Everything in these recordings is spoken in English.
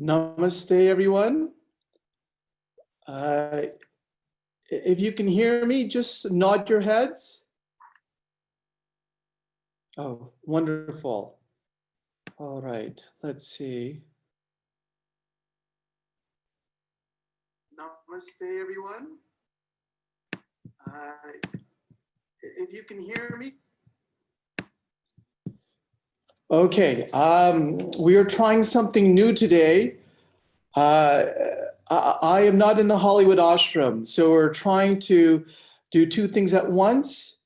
Namaste, everyone. If you can hear me, just nod your heads. Oh, wonderful. All right, let's see. Namaste, everyone. If you can hear me. Okay, we are trying something new today. I am not in the Hollywood ashram, so we're trying to do two things at once.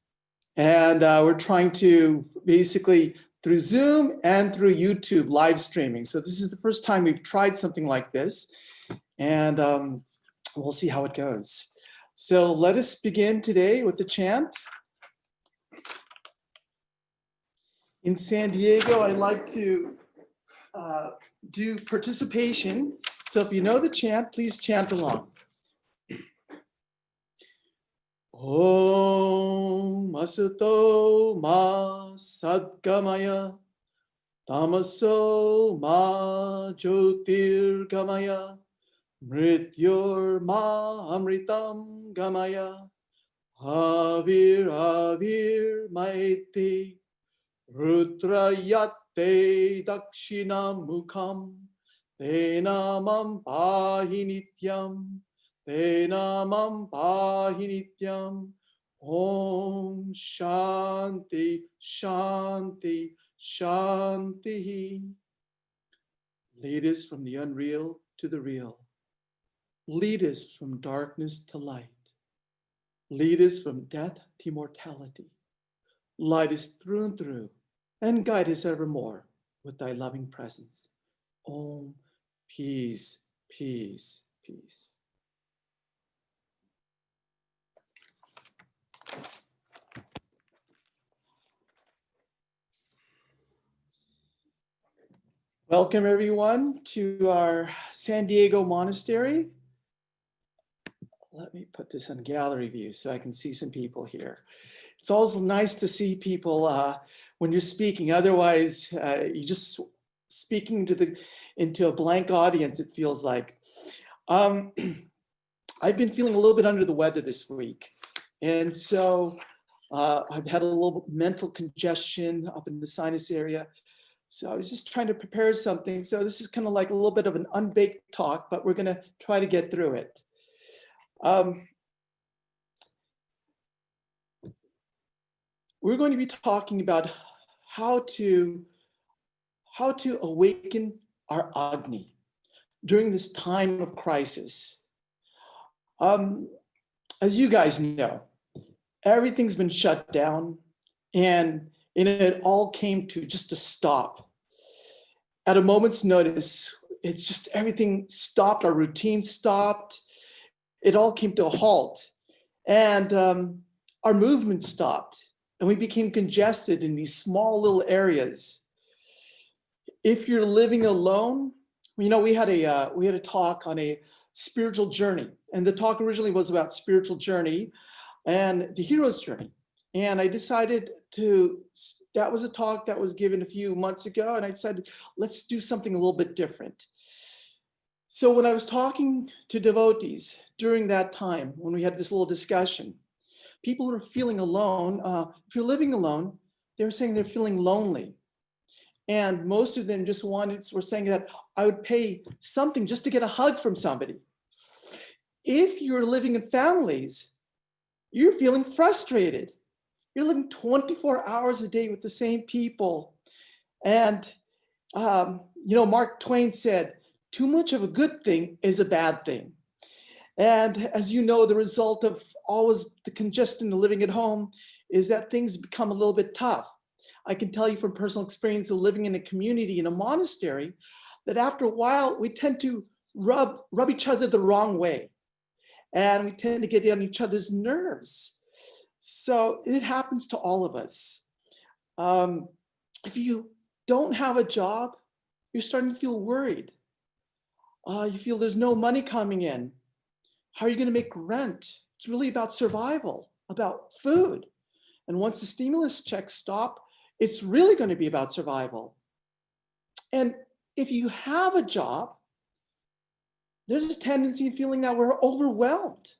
And we're trying to basically through Zoom and through YouTube live streaming. So this is the first time we've tried something like this, and we'll see how it goes. So let us begin today with the chant. In San Diego, I like to do participation. So if you know the chant, please chant along. Om Asato Ma Sadgamaya Tamaso Ma Jyotirgamaya Mrityor Ma Amritam Gamaya Avir Avir Maiti Rudrayate Dakshina Mukham Tenamam Pahi Nityam Tenamam Pahi Nityam. Om Shanti Shanti Shanti. Lead us from the unreal to the real. Lead us from darkness to light. Lead us from death to immortality. Light us through and through, and guide us evermore with thy loving presence. Om, peace, peace, peace. Welcome everyone to our San Diego monastery. Let me put this on gallery view so I can see some people here. It's always nice to see people when you're speaking. Otherwise, you're just speaking into a blank audience, it feels like. I've been feeling a little bit under the weather this week. And so I've had a little mental congestion up in the sinus area. So I was just trying to prepare something. So this is kind of like a little bit of an unbaked talk, but we're going to try to get through it. We're going to be talking about how to awaken our Agni during this time of crisis. As you guys know, everything's been shut down, and it all came to just a stop. At a moment's notice, it's just everything stopped, our routine stopped. It all came to a halt, and our movement stopped, and we became congested in these small little areas. If you're living alone, you know, we had a talk on a spiritual journey, and the talk originally was about spiritual journey and the hero's journey. And I decided that was a talk that was given a few months ago, and I decided, let's do something a little bit different. So when I was talking to devotees during that time, when we had this little discussion, people were feeling alone. If you're living alone, they were saying they're feeling lonely. And most of them just were saying that I would pay something just to get a hug from somebody. If you're living in families, you're feeling frustrated. You're living 24 hours a day with the same people. And, you know, Mark Twain said, too much of a good thing is a bad thing. And as you know, the result of always the congestion of living at home is that things become a little bit tough. I can tell you from personal experience of living in a community, in a monastery, that after a while, we tend to rub each other the wrong way. And we tend to get on each other's nerves. So it happens to all of us. If you don't have a job, you're starting to feel worried. You feel there's no money coming in. How are you going to make rent? It's really about survival, about food. And once the stimulus checks stop, it's really going to be about survival. And if you have a job, there's a tendency in feeling that we're overwhelmed.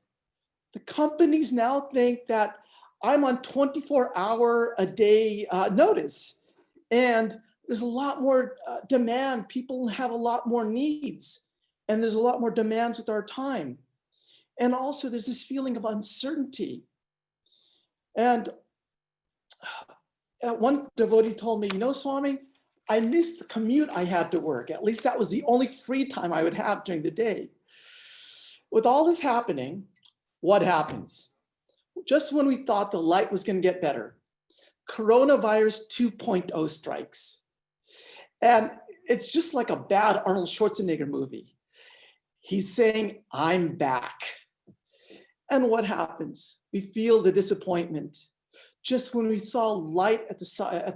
The companies now think that I'm on 24-hour a day notice, and there's a lot more demand. People have a lot more needs, and there's a lot more demands with our time. And also there's this feeling of uncertainty. And one devotee told me, Swami, I missed the commute I had to work. At least that was the only free time I would have during the day. With all this happening, what happens? Just when we thought the light was going to get better, coronavirus 2.0 strikes. And it's just like a bad Arnold Schwarzenegger movie. He's saying, I'm back. And what happens? We feel the disappointment. Just when we saw light at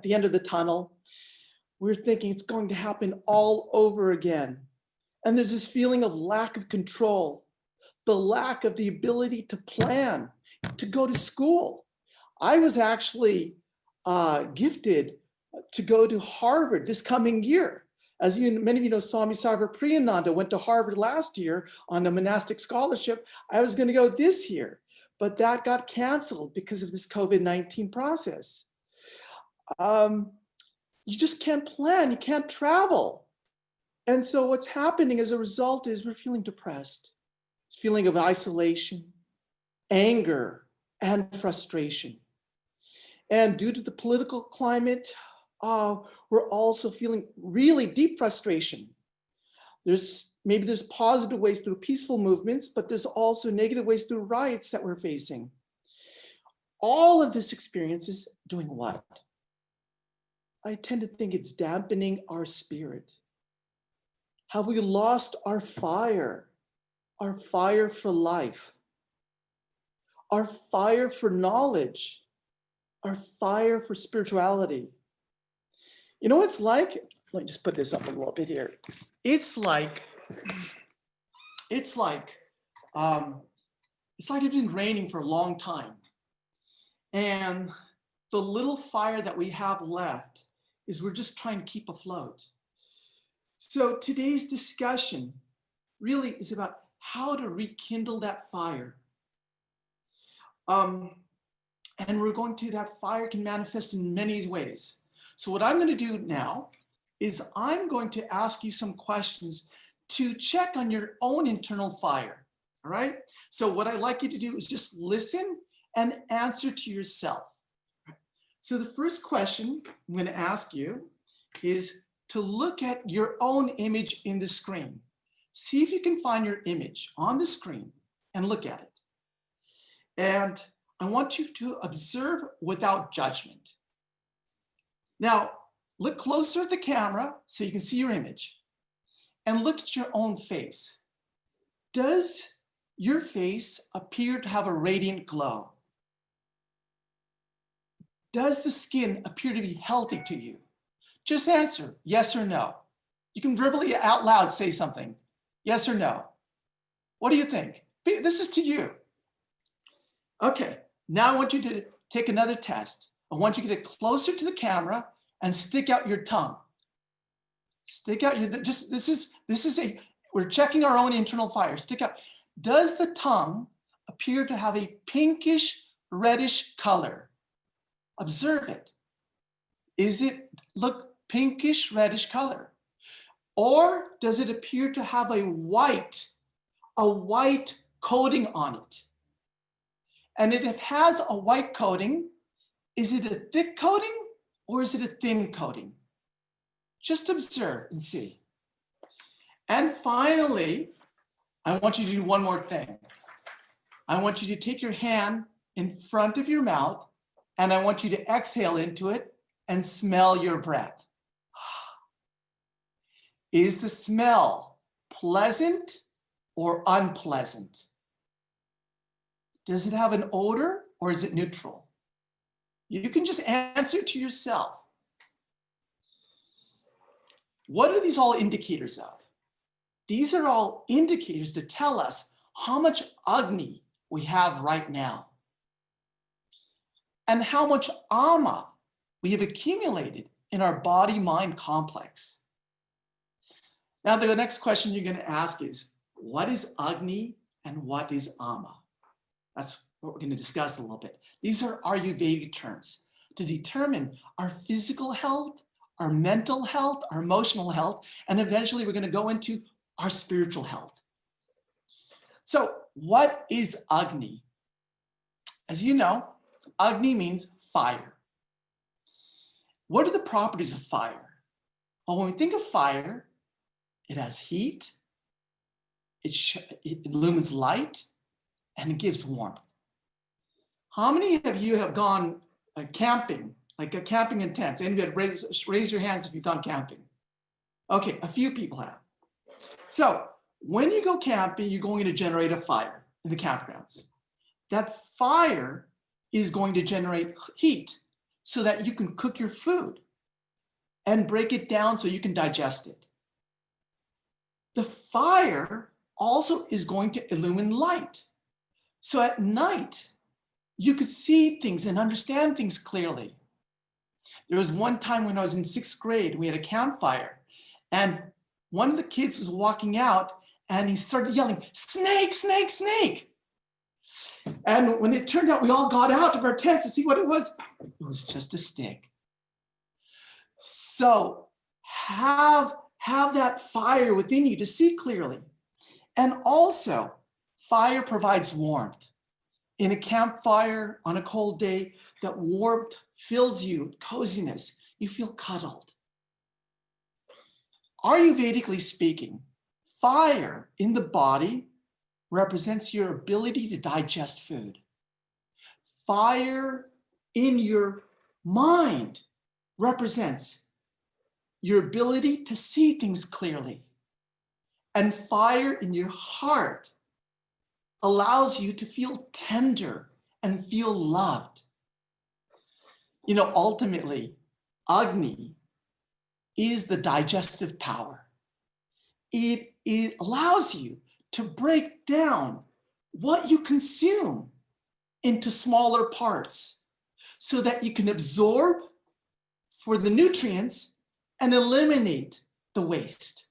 the end of the tunnel, we're thinking it's going to happen all over again. And there's this feeling of lack of control, the lack of the ability to plan, to go to school. I was actually gifted to go to Harvard this coming year. As many of you know, Swami Sarva Priyananda went to Harvard last year on a monastic scholarship. I was going to go this year, but that got canceled because of this COVID-19 process. You just can't plan, you can't travel. And so what's happening as a result is we're feeling depressed. It's feeling of isolation, anger, and frustration. And due to the political climate, we're also feeling really deep frustration. Maybe there's positive ways through peaceful movements, but there's also negative ways through riots that we're facing. All of this experience is doing what? I tend to think it's dampening our spirit. Have we lost our fire for life, our fire for knowledge, our fire for spirituality? You know what it's like? Let me just put this up a little bit here. It's like it's been raining for a long time. And the little fire that we have left is we're just trying to keep afloat. So today's discussion really is about how to rekindle that fire. And that fire can manifest in many ways. So what I'm going to do now is I'm going to ask you some questions to check on your own internal fire, all right? So what I'd like you to do is just listen and answer to yourself. So the first question I'm going to ask you is to look at your own image in the screen. See if you can find your image on the screen and look at it. And I want you to observe without judgment. Now, look closer at the camera so you can see your image and look at your own face. Does your face appear to have a radiant glow? Does the skin appear to be healthy to you? Just answer yes or no. You can verbally out loud say something, yes or no. What do you think? This is to you. Okay, now I want you to take another test. I want you to get closer to the camera and stick out your tongue. Stick out your, we're checking our own internal fire. Stick out. Does the tongue appear to have a pinkish, reddish color? Observe it. Is it look pinkish, reddish color? Or does it appear to have a white coating on it? And if it has a white coating, is it a thick coating or is it a thin coating? Just observe and see. And finally, I want you to do one more thing. I want you to take your hand in front of your mouth and I want you to exhale into it and smell your breath. Is the smell pleasant or unpleasant? Does it have an odor or is it neutral? You can just answer to yourself. What are these all indicators of? These are all indicators to tell us how much Agni we have right now and how much ama we have accumulated in our body-mind complex. Now, the next question you're going to ask is, what is Agni and what is Ama? That's what we're going to discuss a little bit. These are Ayurvedic terms to determine our physical health, our mental health, our emotional health, and eventually we're going to go into our spiritual health. So what is Agni? As you know, Agni means fire. What are the properties of fire? Well, when we think of fire, it has heat, it illumines light, and it gives warmth. How many of you have gone camping, like a camping in tents? Anybody raise your hands if you've gone camping? Okay, a few people have. So when you go camping, you're going to generate a fire in the campgrounds. That fire is going to generate heat so that you can cook your food and break it down so you can digest it. The fire also is going to illumine light. So at night, you could see things and understand things clearly. There was one time when I was in 6th grade, we had a campfire, and one of the kids was walking out and he started yelling, "Snake, snake, snake." And when it turned out we all got out of our tents to see what it was just a stick. So have that fire within you to see clearly. And also, fire provides warmth. In a campfire on a cold day, that warmth fills you with coziness. You feel cuddled. Ayurvedically speaking, fire in the body represents your ability to digest food. Fire in your mind represents your ability to see things clearly. And fire in your heart allows you to feel tender and feel loved. You know, ultimately, Agni is the digestive power. It allows you to break down what you consume into smaller parts so that you can absorb for the nutrients and eliminate the waste.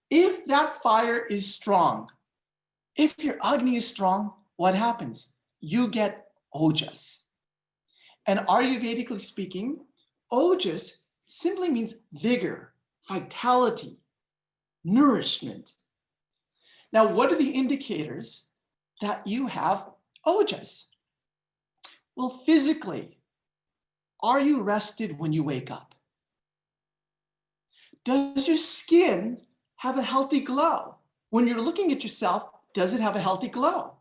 If that fire is strong, if your Agni is strong, what happens? You get ojas. And Ayurvedically speaking, ojas simply means vigor, vitality, nourishment. Now, what are the indicators that you have ojas? Well, physically, are you rested when you wake up? Does your skin have a healthy glow? When you're looking at yourself, does it have a healthy glow?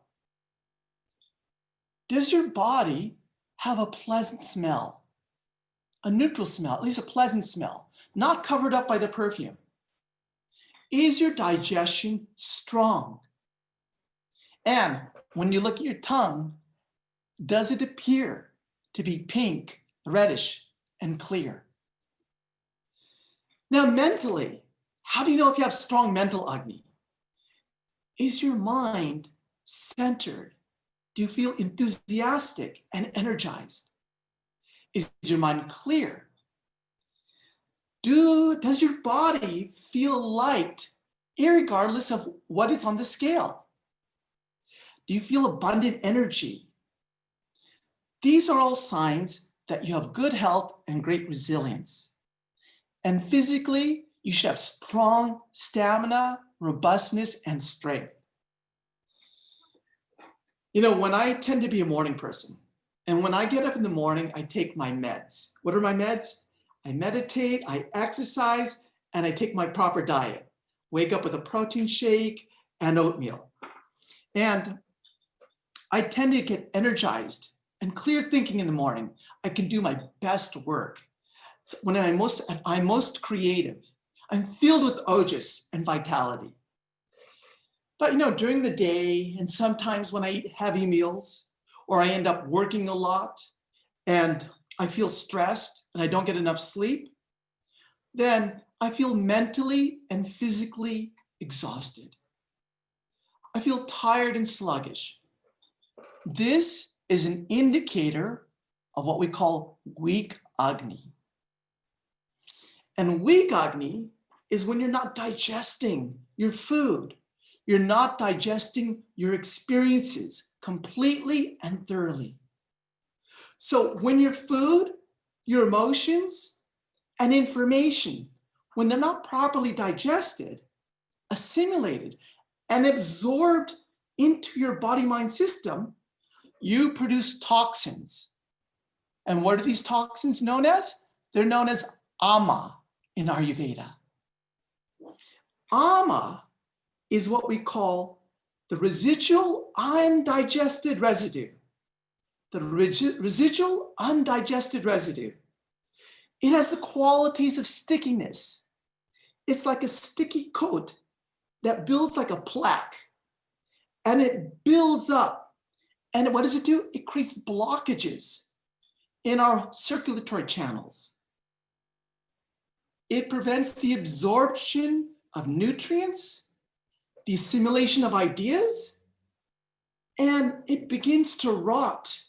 Does your body have a pleasant smell? A neutral smell, at least a pleasant smell, not covered up by the perfume? Is your digestion strong? And when you look at your tongue, does it appear to be pink, reddish, and clear? Now, mentally, how do you know if you have strong mental Agni? Is your mind centered? Do you feel enthusiastic and energized? Is your mind clear? Does your body feel light, irregardless of what is on the scale? Do you feel abundant energy? These are all signs that you have good health and great resilience. And physically, you should have strong stamina, robustness, and strength. You know, when I tend to be a morning person, and when I get up in the morning, I take my meds. What are my meds? I meditate, I exercise, and I take my proper diet. Wake up with a protein shake and oatmeal. And I tend to get energized and clear thinking in the morning. I can do my best work. So when I'm most creative, I'm filled with ojas and vitality. But you know, during the day, and sometimes when I eat heavy meals, or I end up working a lot, and I feel stressed and I don't get enough sleep, then I feel mentally and physically exhausted. I feel tired and sluggish. This is an indicator of what we call weak Agni. And weak Agni is when you're not digesting your food. You're not digesting your experiences completely and thoroughly. So when your food, your emotions, and information, when they're not properly digested, assimilated, and absorbed into your body-mind system, you produce toxins. And what are these toxins known as? They're known as ama in Ayurveda. Ama is what we call the residual undigested residue. The residual undigested residue. It has the qualities of stickiness. It's like a sticky coat that builds like a plaque, and it builds up. And what does it do? It creates blockages in our circulatory channels. It prevents the absorption of nutrients, the assimilation of ideas, and it begins to rot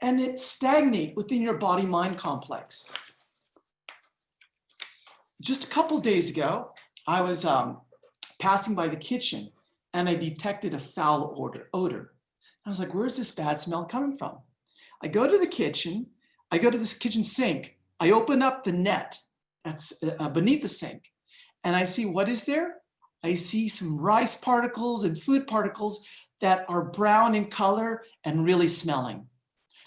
and it stagnate within your body-mind complex. Just a couple days ago, I was passing by the kitchen and I detected a foul odor. I was like, where's this bad smell coming from? I go to the kitchen, I go to this kitchen sink, I open up the net that's beneath the sink, and I see what is there? I see some rice particles and food particles that are brown in color and really smelling.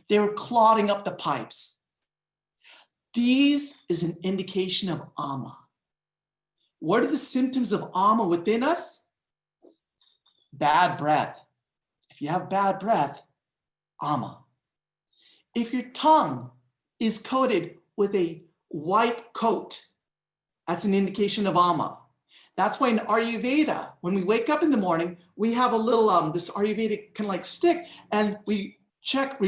They were clogging up the pipes. These is an indication of ama. What are the symptoms of ama within us? Bad breath. If you have bad breath, ama. If your tongue is coated with a white coat, that's an indication of ama. That's why in Ayurveda, when we wake up in the morning, we have a little, this Ayurvedic kind of like stick, and we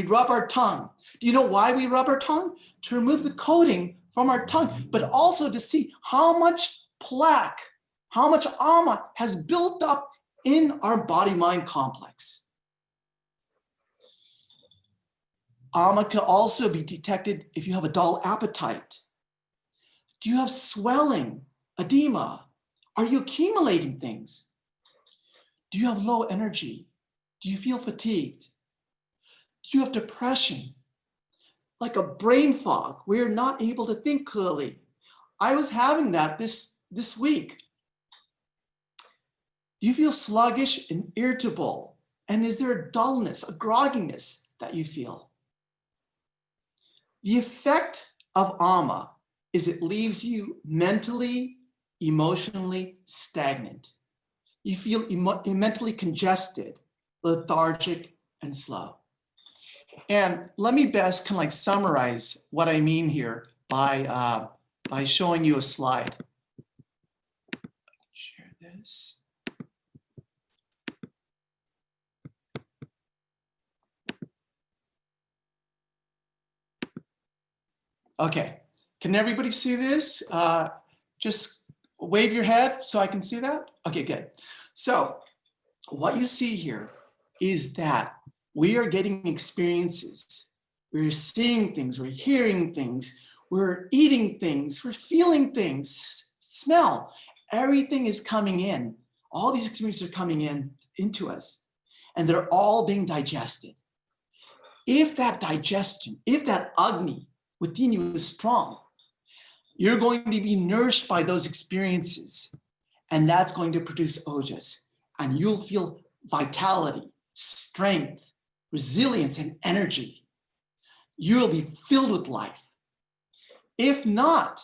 rub our tongue. Do you know why we rub our tongue? To remove the coating from our tongue, but also to see how much plaque, how much ama has built up in our body-mind complex. Ama can also be detected if you have a dull appetite. Do you have swelling, edema? Are you accumulating things? Do you have low energy? Do you feel fatigued? Do you have depression? Like a brain fog where you're not able to think clearly? I was having that this week. Do you feel sluggish and irritable? And is there a dullness, a grogginess that you feel? The effect of ama is it leaves you mentally, emotionally stagnant. You feel mentally congested, lethargic, and slow. And let me best kind of like summarize what I mean here by showing you a slide. Share this. Okay, can everybody see this? Just wave your head so I can see that. Okay, good. So what you see here is that we are getting experiences. We're seeing things, we're hearing things, we're eating things, we're feeling things, smell. Everything is coming in. All these experiences are coming into us, and they're all being digested. If that digestion, if that Agni within you is strong, you're going to be nourished by those experiences, and that's going to produce ojas, and you'll feel vitality, strength, resilience, and energy. You'll be filled with life. If not,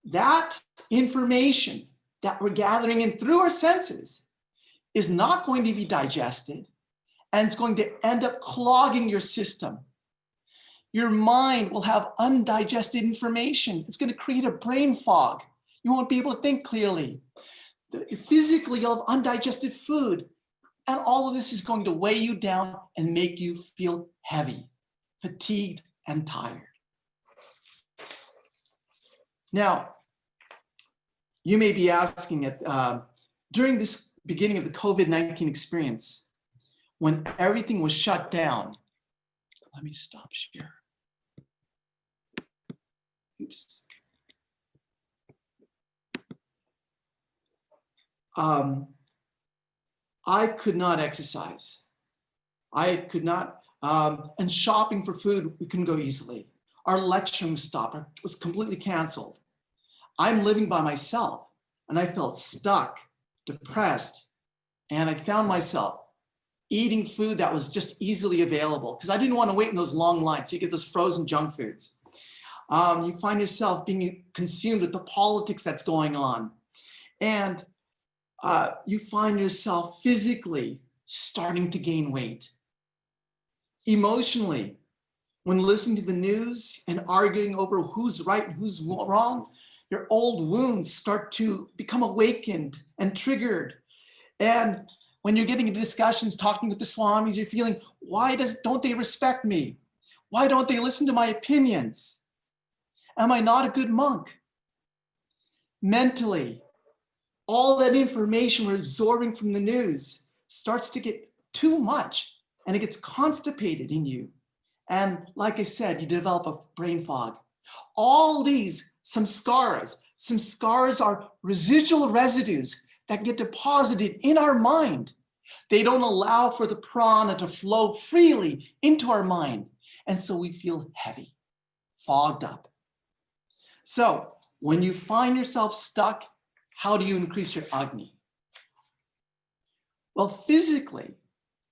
that information that we're gathering in through our senses is not going to be digested, and it's going to end up clogging your system. Your mind will have undigested information. It's going to create a brain fog. You won't be able to think clearly. Physically, you'll have undigested food. And all of this is going to weigh you down and make you feel heavy, fatigued, and tired. Now, you may be asking, during this beginning of the COVID-19 experience, when everything was shut down, let me stop share. Oops. I could not exercise. I could not, and shopping for food, we couldn't go easily. Our lecturing stopped, it was completely canceled. I'm living by myself, and I felt stuck, depressed, and I found myself eating food that was just easily available because I didn't want to wait in those long lines. So you get those frozen junk foods. You find yourself being consumed with the politics that's going on. And you find yourself physically starting to gain weight. Emotionally, when listening to the news and arguing over who's right and who's wrong, your old wounds start to become awakened and triggered. And when you're getting into discussions, talking with the swamis, you're feeling, why don't they respect me? Why don't they listen to my opinions? Am I not a good monk? Mentally, all that information we're absorbing from the news starts to get too much and it gets constipated in you. And like I said, you develop a brain fog. All these samskaras are residual residues that get deposited in our mind. They don't allow for the prana to flow freely into our mind. And so we feel heavy, fogged up. So when you find yourself stuck, how do you increase your Agni? Well, physically,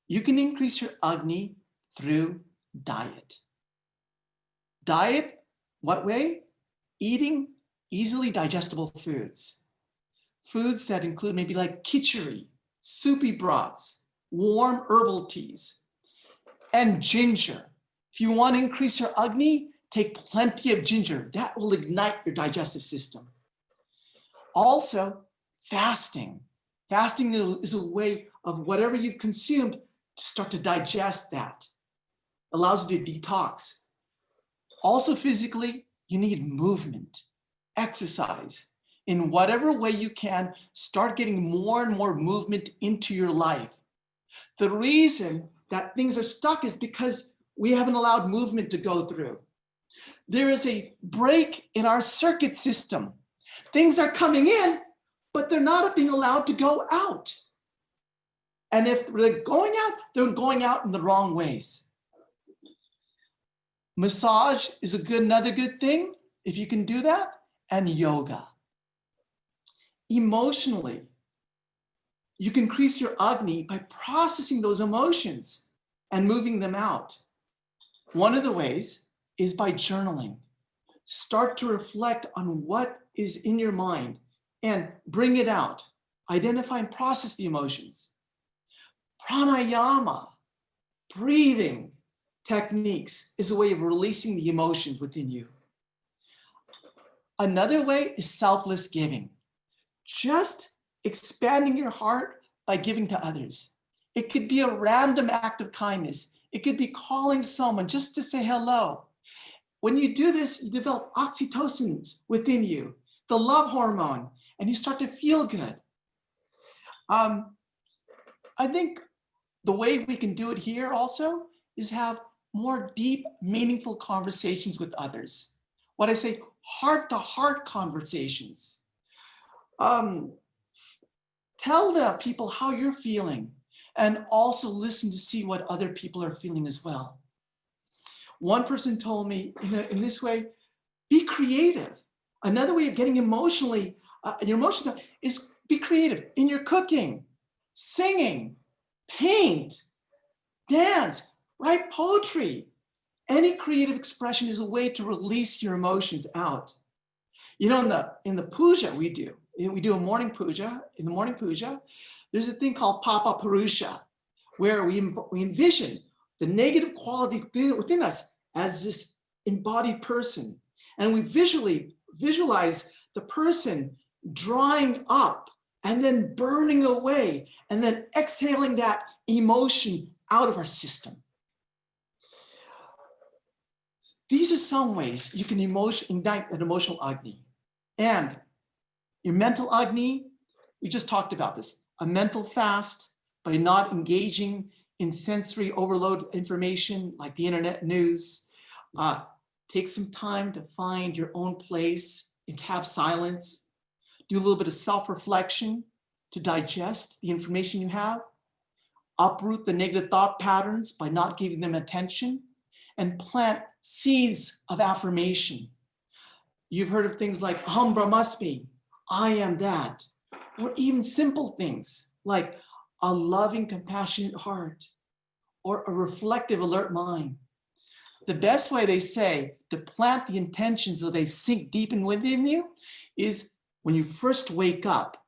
you can increase your Agni through diet. Diet, what way? Eating easily digestible foods. Foods that include maybe like khichdi, soupy broths, warm herbal teas, and ginger. If you want to increase your Agni, take plenty of ginger. That will ignite your digestive system. Also, fasting. Fasting is a way of whatever you've consumed to start to digest that. Allows you to detox. Also physically, you need movement, exercise. In whatever way you can, start getting more and more movement into your life. The reason that things are stuck is because we haven't allowed movement to go through. There is a break in our circuit system. Things are coming in, but they're not being allowed to go out. And if they're going out in the wrong ways. Massage is another good thing, if you can do that, and yoga. Emotionally, you can increase your Agni by processing those emotions and moving them out. One of the ways is by journaling. Start to reflect on what is in your mind and bring it out. Identify and process the emotions. Pranayama, breathing techniques, is a way of releasing the emotions within you. Another way is selfless giving. Just expanding your heart by giving to others. It could be a random act of kindness. It could be calling someone just to say hello. When you do this, you develop oxytocin within you, the love hormone, and you start to feel good. I think the way we can do it here also is have more deep, meaningful conversations with others. What I say, heart-to-heart conversations. Tell the people how you're feeling and also listen to see what other people are feeling as well. One person told me in this way, be creative. Another way of getting your emotions out is be creative in your cooking, singing, paint, dance, write poetry. Any creative expression is a way to release your emotions out. You know, in the puja we do a morning puja. In the morning puja, there's a thing called Papa Purusha, where we envision the negative quality within us as this embodied person. And we visualize the person drying up and then burning away and then exhaling that emotion out of our system. These are some ways you can ignite an emotional Agni. And your mental Agni, we just talked about this, a mental fast by not engaging in sensory overload information like the internet news. Take some time to find your own place and have silence. Do a little bit of self-reflection. to digest the information you have, uproot the negative thought patterns by not giving them attention, and plant seeds of affirmation. You've heard of things like Aham Brahmasmi, I am that, or even simple things like a loving, compassionate heart, or a reflective, alert mind. The best way, they say, to plant the intentions so they sink deep in within you is when you first wake up,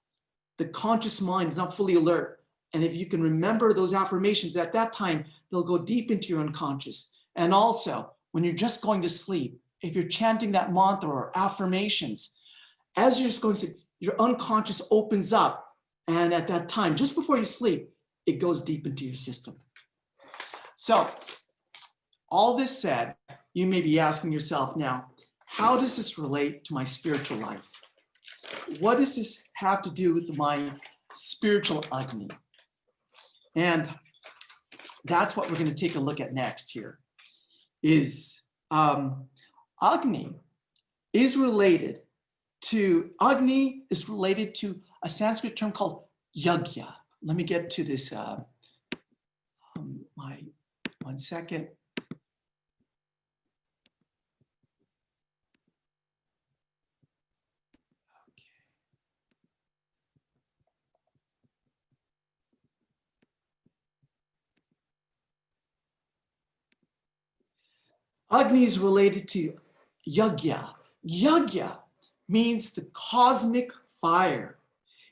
the conscious mind is not fully alert. And if you can remember those affirmations at that time, they'll go deep into your unconscious. And also, when you're just going to sleep, if you're chanting that mantra or affirmations, as you're just going to sleep, your unconscious opens up. And at that time, just before you sleep, it goes deep into your system. So, all this said, you may be asking yourself now, how does this relate to my spiritual life? What does this have to do with my spiritual Agni? And that's what we're going to take a look at next here, is Agni is related to a Sanskrit term called yagya. Let me get to this, one second. Agni is related to yagya. Yagya means the cosmic fire.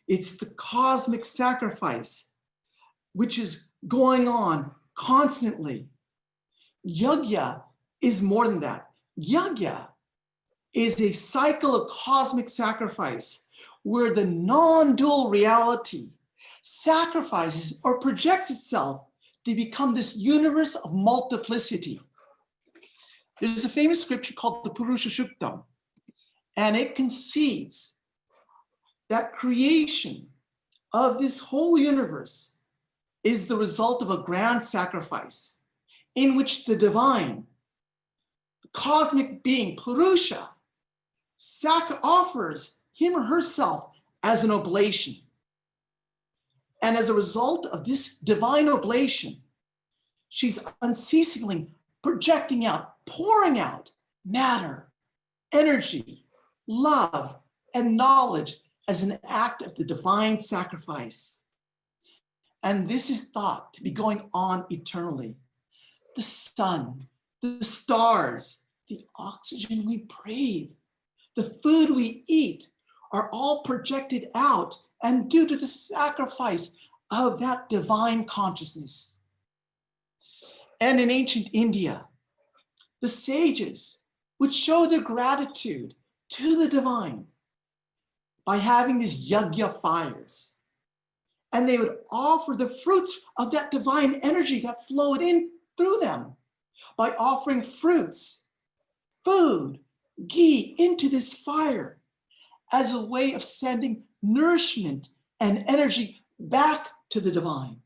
It's the cosmic sacrifice, which is going on constantly. Yagya is more than that. Yagya is a cycle of cosmic sacrifice where the non-dual reality sacrifices or projects itself to become this universe of multiplicity. There's a famous scripture called the Purusha Suktam, and it conceives that creation of this whole universe is the result of a grand sacrifice in which the divine, the cosmic being, Purusha, offers him or herself as an oblation. And as a result of this divine oblation, she's unceasingly projecting out, pouring out matter, energy, love, and knowledge as an act of the divine sacrifice. And this is thought to be going on eternally. The sun, the stars, the oxygen we breathe, the food we eat are all projected out and due to the sacrifice of that divine consciousness. And in ancient India, the sages would show their gratitude to the divine by having these yagya fires. And they would offer the fruits of that divine energy that flowed in through them by offering fruits, food, ghee into this fire as a way of sending nourishment and energy back to the divine.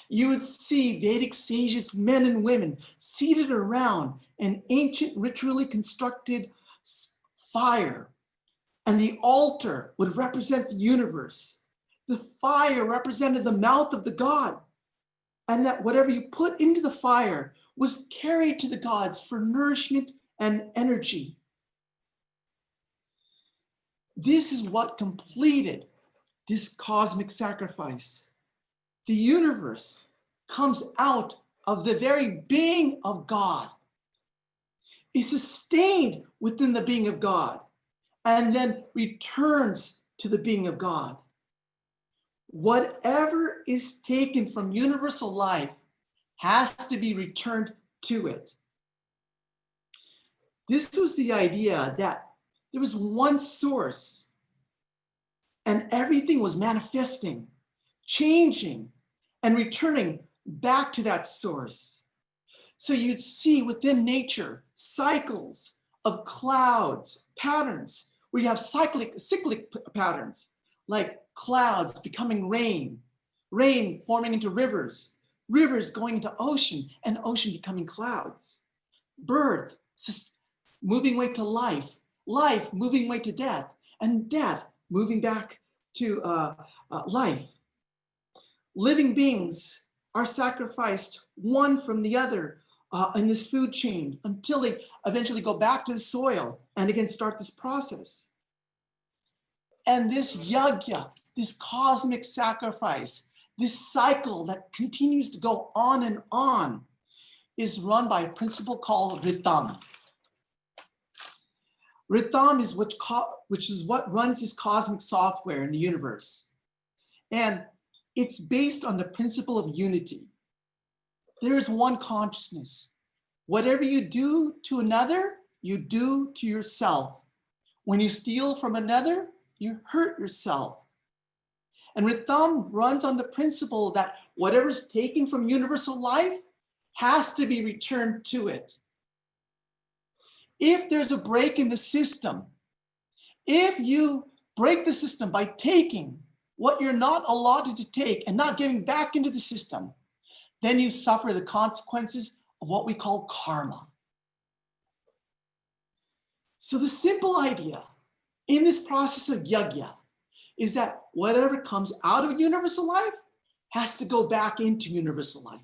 You would see Vedic sages, men and women, seated around an ancient ritually constructed fire, and the altar would represent the universe. The fire represented the mouth of the god, and that whatever you put into the fire was carried to the gods for nourishment and energy. This is what completed this cosmic sacrifice. The universe comes out of the very being of God, is sustained within the being of God, and then returns to the being of God. Whatever is taken from universal life has to be returned to it. This was the idea that there was one source and everything was manifesting, changing, and returning back to that source. So you'd see within nature cycles of clouds, patterns, where you have cyclic patterns, like clouds becoming rain, rain forming into rivers, rivers going into ocean, and ocean becoming clouds. Birth, moving way to life, life moving way to death, and death moving back life. Living beings are sacrificed one from the other in this food chain until they eventually go back to the soil and again start this process. And this yagya, this cosmic sacrifice, this cycle that continues to go on and on, is run by a principle called Ritam. Ritam is which is what runs this cosmic software in the universe. And it's based on the principle of unity. There is one consciousness. Whatever you do to another, you do to yourself. When you steal from another, you hurt yourself. And Ritam runs on the principle that whatever is taken from universal life has to be returned to it. If there's a break in the system, if you break the system by taking what you're not allotted to take and not giving back into the system, then you suffer the consequences of what we call karma. So the simple idea in this process of yagya is that whatever comes out of universal life has to go back into universal life.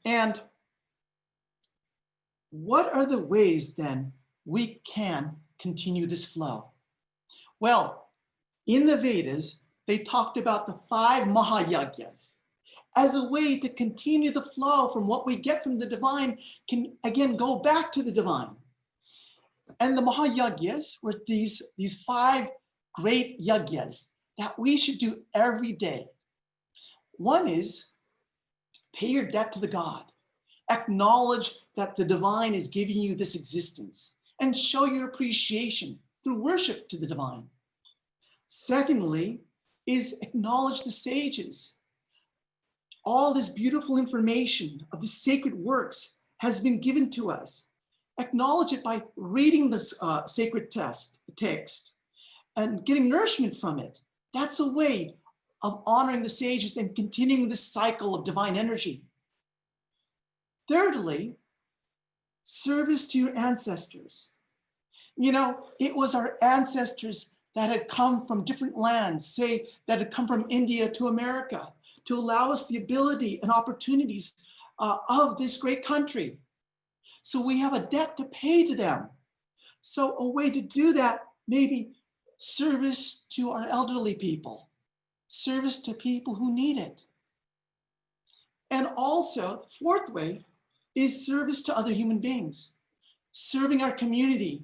And what are the ways then we can continue this flow? Well, in the Vedas, they talked about the 5 maha yagyas as a way to continue the flow from what we get from the divine can again go back to the divine. And the maha yagyas were these 5 great yagyas that we should do every day. One is pay your debt to the God. Acknowledge that the divine is giving you this existence and show your appreciation through worship to the divine. Secondly, is acknowledge the sages. All this beautiful information of the sacred works has been given to us. Acknowledge it by reading the sacred text and getting nourishment from it. That's a way of honoring the sages and continuing this cycle of divine energy. Thirdly, service to your ancestors. You know, it was our ancestors that had come from different lands, say that had come from India to America, to allow us the ability and opportunities of this great country. So we have a debt to pay to them. So a way to do that, maybe service to our elderly people, service to people who need it. And also, fourth way is service to other human beings, serving our community.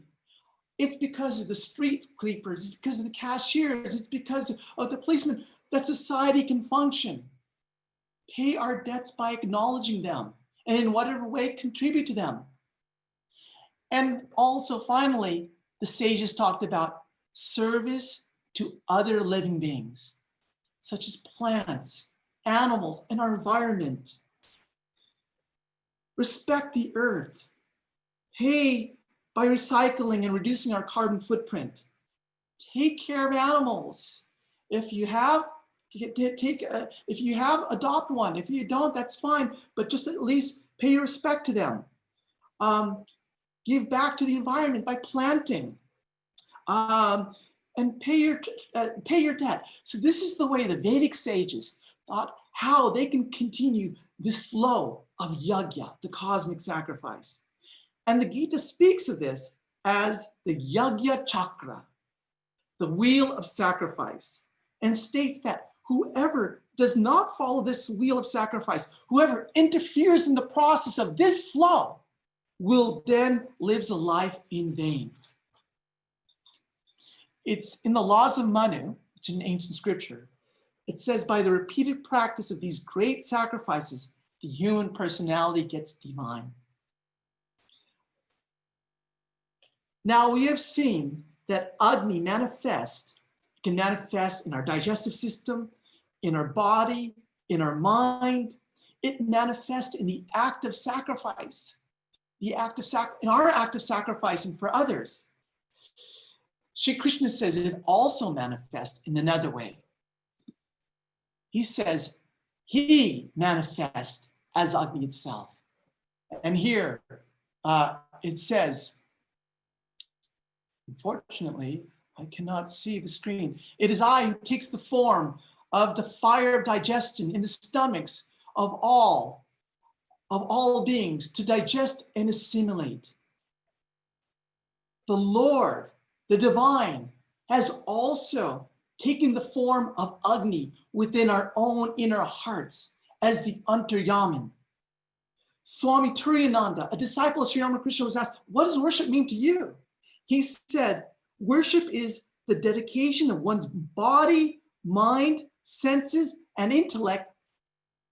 It's because of the street sweepers, it's because of the cashiers, it's because of the policemen that society can function. Pay our debts by acknowledging them and in whatever way contribute to them. And also finally, the sages talked about service to other living beings, such as plants, animals, and our environment. Respect the earth. Pay by recycling and reducing our carbon footprint. Take care of animals. If you have, adopt one. If you don't, that's fine, but just at least pay your respect to them. Give back to the environment by planting. And pay your debt. So this is the way the Vedic sages thought how they can continue this flow of yagya, the cosmic sacrifice. And the Gita speaks of this as the yagya chakra, the wheel of sacrifice, and states that whoever does not follow this wheel of sacrifice, whoever interferes in the process of this flow, will then live a life in vain. It's in the laws of Manu, which is in ancient scripture, it says by the repeated practice of these great sacrifices, the human personality gets divine. Now we have seen that Agni can manifest in our digestive system, in our body, in our mind. It manifests in the act of sacrifice, in our act of sacrificing for others. Shri Krishna says it also manifests in another way. He says he manifests as Agni itself. And here it says, unfortunately, I cannot see the screen. It is I who takes the form of the fire of digestion in the stomachs of all beings to digest and assimilate. The Lord, the divine, has also taken the form of Agni within our own inner hearts as the Antaryaman. Swami Turiyananda, a disciple of Sri Ramakrishna, was asked, what does worship mean to you? He said, worship is the dedication of one's body, mind, senses, and intellect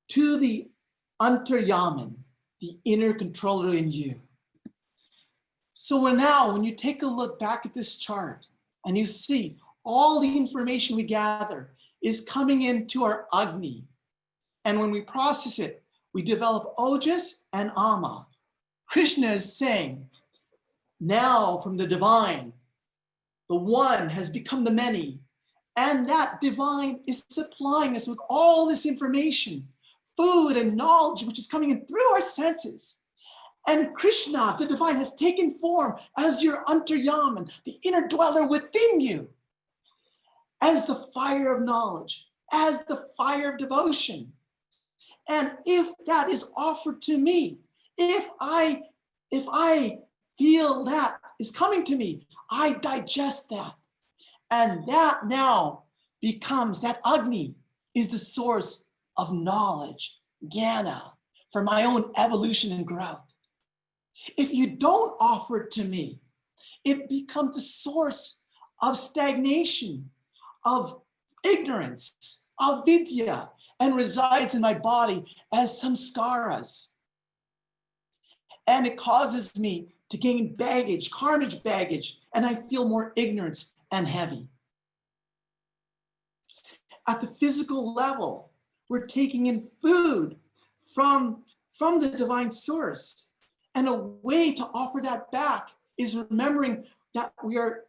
to the Antaryaman, the inner controller in you. So now, when you take a look back at this chart and you see all the information we gather is coming into our Agni, and when we process it, we develop Ojas and Ama. Krishna is saying, now from the divine, the one has become the many, and that divine is supplying us with all this information, food and knowledge, which is coming in through our senses. And Krishna, the divine, has taken form as your Antaryaman, the inner dweller within you, as the fire of knowledge, as the fire of devotion. And if that is offered to me, if I feel that is coming to me, I digest that. And that now becomes, that Agni is the source of knowledge, jnana, for my own evolution and growth. If you don't offer it to me, it becomes the source of stagnation, of ignorance, of vidya, and resides in my body as samskaras. And it causes me to gain baggage, karmic baggage, and I feel more ignorance and heavy. At the physical level, we're taking in food from the divine source. And a way to offer that back is remembering that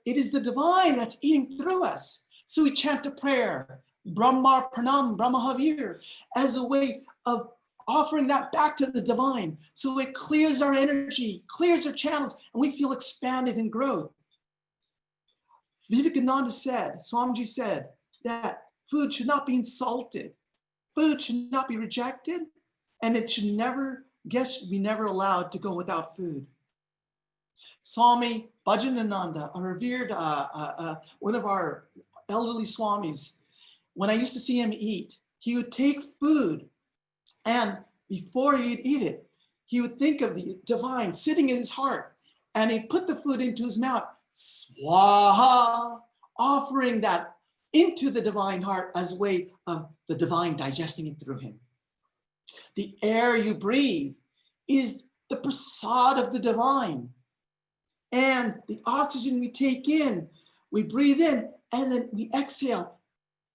it is the divine that's eating through us. So we chant a prayer, Brahma Pranam, Brahma Havir, as a way of offering that back to the divine. So it clears our energy, clears our channels, and we feel expanded and growth. Vivekananda said, Swamiji said, that food should not be insulted. Food should not be rejected, and guests should be never allowed to go without food. Swami Bhajanananda, a revered, one of our elderly Swamis, when I used to see him eat, he would take food, and before he'd eat it, he would think of the divine sitting in his heart, and he'd put the food into his mouth, swaha, offering that into the divine heart as a way of the divine digesting it through him. The air you breathe is the prasad of the divine. And the oxygen we take in, we breathe in, and then we exhale.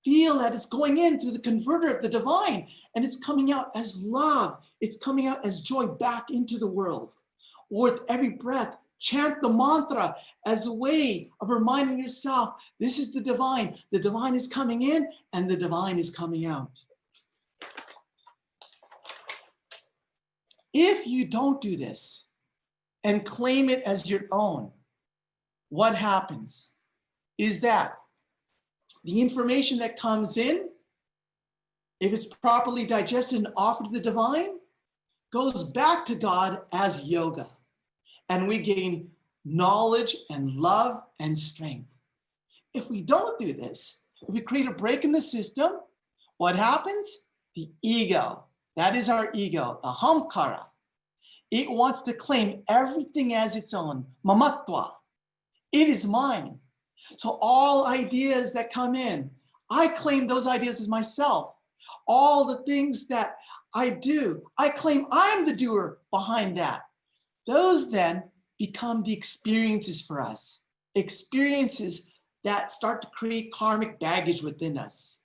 Feel that it's going in through the converter of the divine, and it's coming out as love. It's coming out as joy back into the world. With every breath, chant the mantra as a way of reminding yourself, this is the divine. The divine is coming in, and the divine is coming out. If you don't do this and claim it as your own, what happens is that the information that comes in, if it's properly digested and offered to the divine, goes back to God as yoga. And we gain knowledge and love and strength. If we don't do this, if we create a break in the system, what happens? The ego, that is our ego, the hamkara. It wants to claim everything as its own, mamatva. It is mine. So all ideas that come in, I claim those ideas as myself. All the things that I do, I claim I'm the doer behind that. Those then become the experiences for us. Experiences that start to create karmic baggage within us.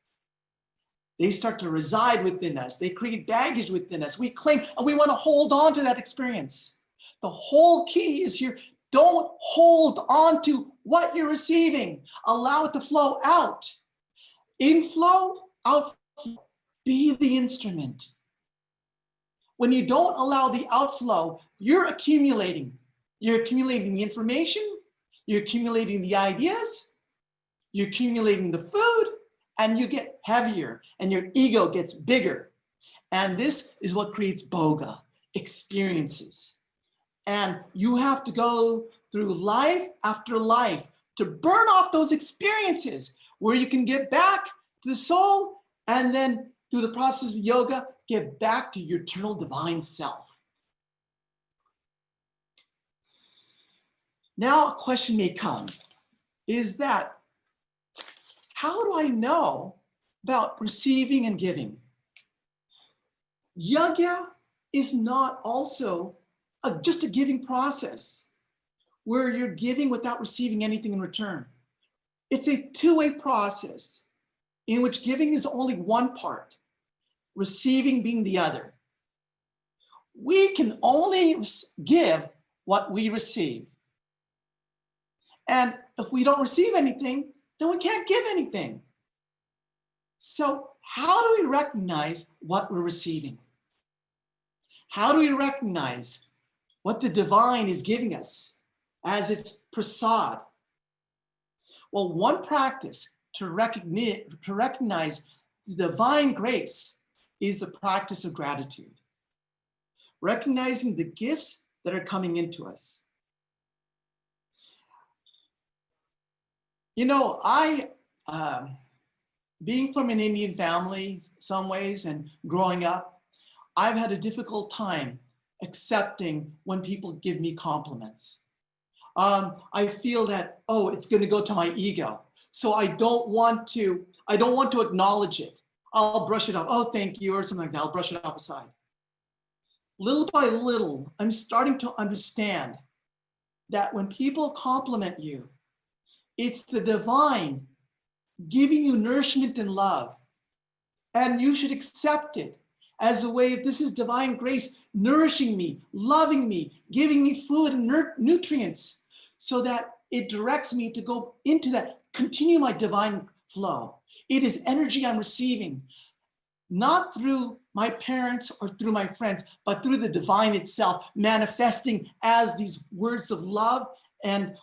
They start to reside within us. They create baggage within us. We claim, and we want to hold on to that experience. The whole key is here. Don't hold on to what you're receiving. Allow it to flow out. Inflow, outflow. Be the instrument. When you don't allow the outflow, you're accumulating. You're accumulating the information. You're accumulating the ideas. You're accumulating the food and you get heavier and your ego gets bigger. And this is what creates boga, experiences. And you have to go through life after life to burn off those experiences where you can get back to the soul and then through the process of yoga, get back to your eternal divine self. Now a question may come, is that, how do I know about receiving and giving? Yagya is not also just a giving process where you're giving without receiving anything in return. It's a two-way process in which giving is only one part, receiving being the other. We can only give what we receive. And if we don't receive anything, then we can't give anything. So how do we recognize what we're receiving? How do we recognize what the divine is giving us as its prasad? Well, one practice to recognize the divine grace is the practice of gratitude. Recognizing the gifts that are coming into us. You know, being from an Indian family, some ways, and growing up, I've had a difficult time accepting when people give me compliments. I feel that, oh, it's going to go to my ego. So I don't want to acknowledge it. I'll brush it off. Oh, thank you, or something like that. I'll brush it off aside. Little by little, I'm starting to understand that when people compliment you, it's the divine giving you nourishment and love. And you should accept it as a way of, this is divine grace nourishing me, loving me, giving me food and nutrients so that it directs me to go into that, continue my divine flow. It is energy I'm receiving, not through my parents or through my friends, but through the divine itself, manifesting as these words of love and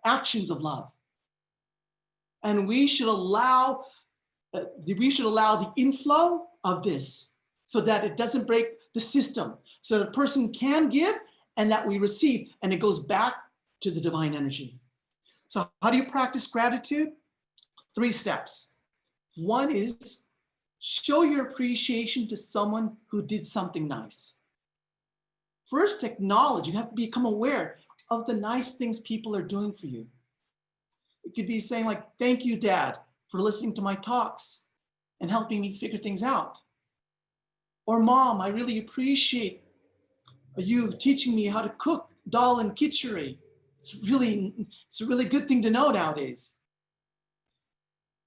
actions of love. And we should allow the inflow of this so that it doesn't break the system, so that a person can give and that we receive, and it goes back to the divine energy. So how do you practice gratitude? 3 steps. One is show your appreciation to someone who did something nice. First, acknowledge. You have to become aware of the nice things people are doing for you. It could be saying like, thank you, Dad, for listening to my talks and helping me figure things out. Or Mom, I really appreciate you teaching me how to cook dal and khichdi. It's a really good thing to know nowadays.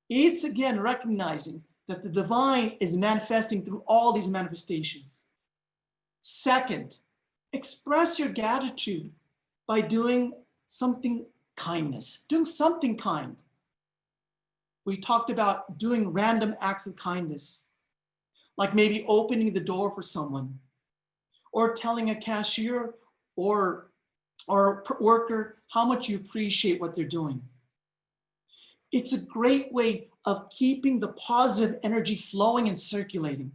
It's again recognizing that the divine is manifesting through all these manifestations. Second, express your gratitude by doing something doing something kind. We talked about doing random acts of kindness, like maybe opening the door for someone, or telling a cashier or worker how much you appreciate what they're doing. It's a great way of keeping the positive energy flowing and circulating.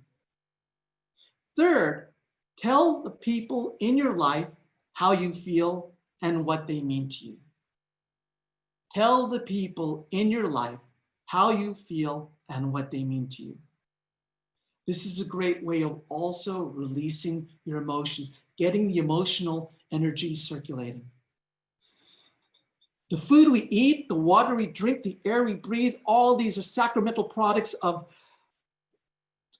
Third, tell the people in your life how you feel and what they mean to you. Tell the people in your life how you feel and what they mean to you. This is a great way of also releasing your emotions, getting the emotional energy circulating. The food we eat, the water we drink, the air we breathe, all these are sacramental products of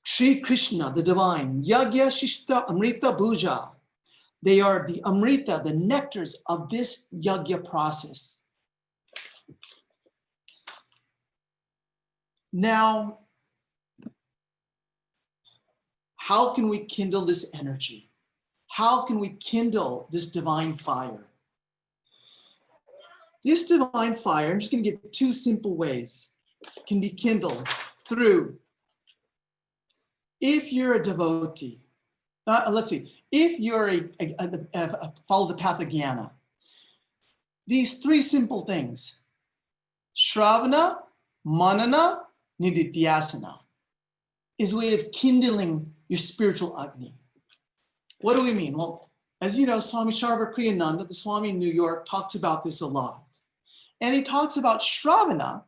Sri Krishna, the divine. Yagya, Shishta, Amrita, Bhuja. They are the Amrita, the nectars of this yagya process. Now, how can we kindle this energy? How can we kindle this divine fire? This divine fire, I'm just going to give 2 simple ways, can be kindled through, if you're a devotee, if you're follow the path of jnana, these 3 simple things. Shravana, manana, nididhyasana is a way of kindling your spiritual Agni. What do we mean? Well, as you know, Swami Sharva Priyananda, the Swami in New York, talks about this a lot. And he talks about Shravana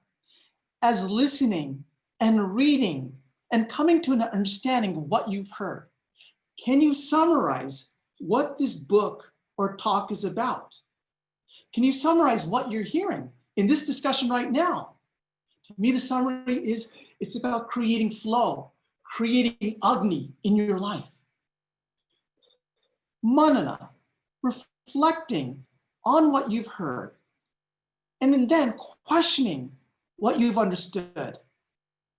as listening and reading and coming to an understanding of what you've heard. Can you summarize what this book or talk is about? Can you summarize what you're hearing in this discussion right now? To me, the summary is it's about creating flow, creating Agni in your life. Manana, reflecting on what you've heard, and then questioning what you've understood.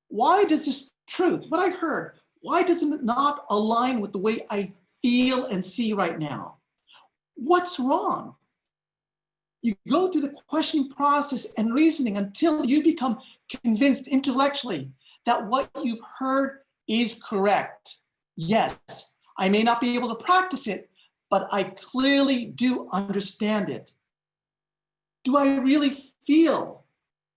Why does this truth, what I've heard, why does it not align with the way I feel and see right now? What's wrong? You go through the questioning process and reasoning until you become convinced intellectually that what you've heard is correct. Yes, I may not be able to practice it, but I clearly do understand it. Do I really feel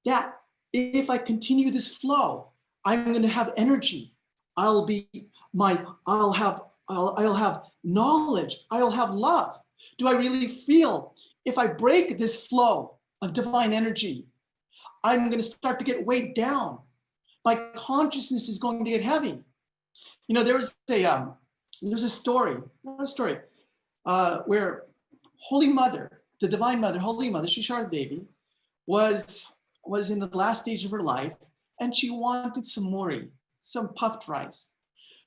that if I continue this flow, I'm going to have energy? I'll have knowledge. I'll have love. Do I really feel if I break this flow of divine energy, I'm going to start to get weighed down? My consciousness is going to get heavy. You know, there's a story where Holy Mother, the Divine Mother, Holy Mother, Sri Sharda Devi, was in the last stage of her life, and she wanted some muri, some puffed rice.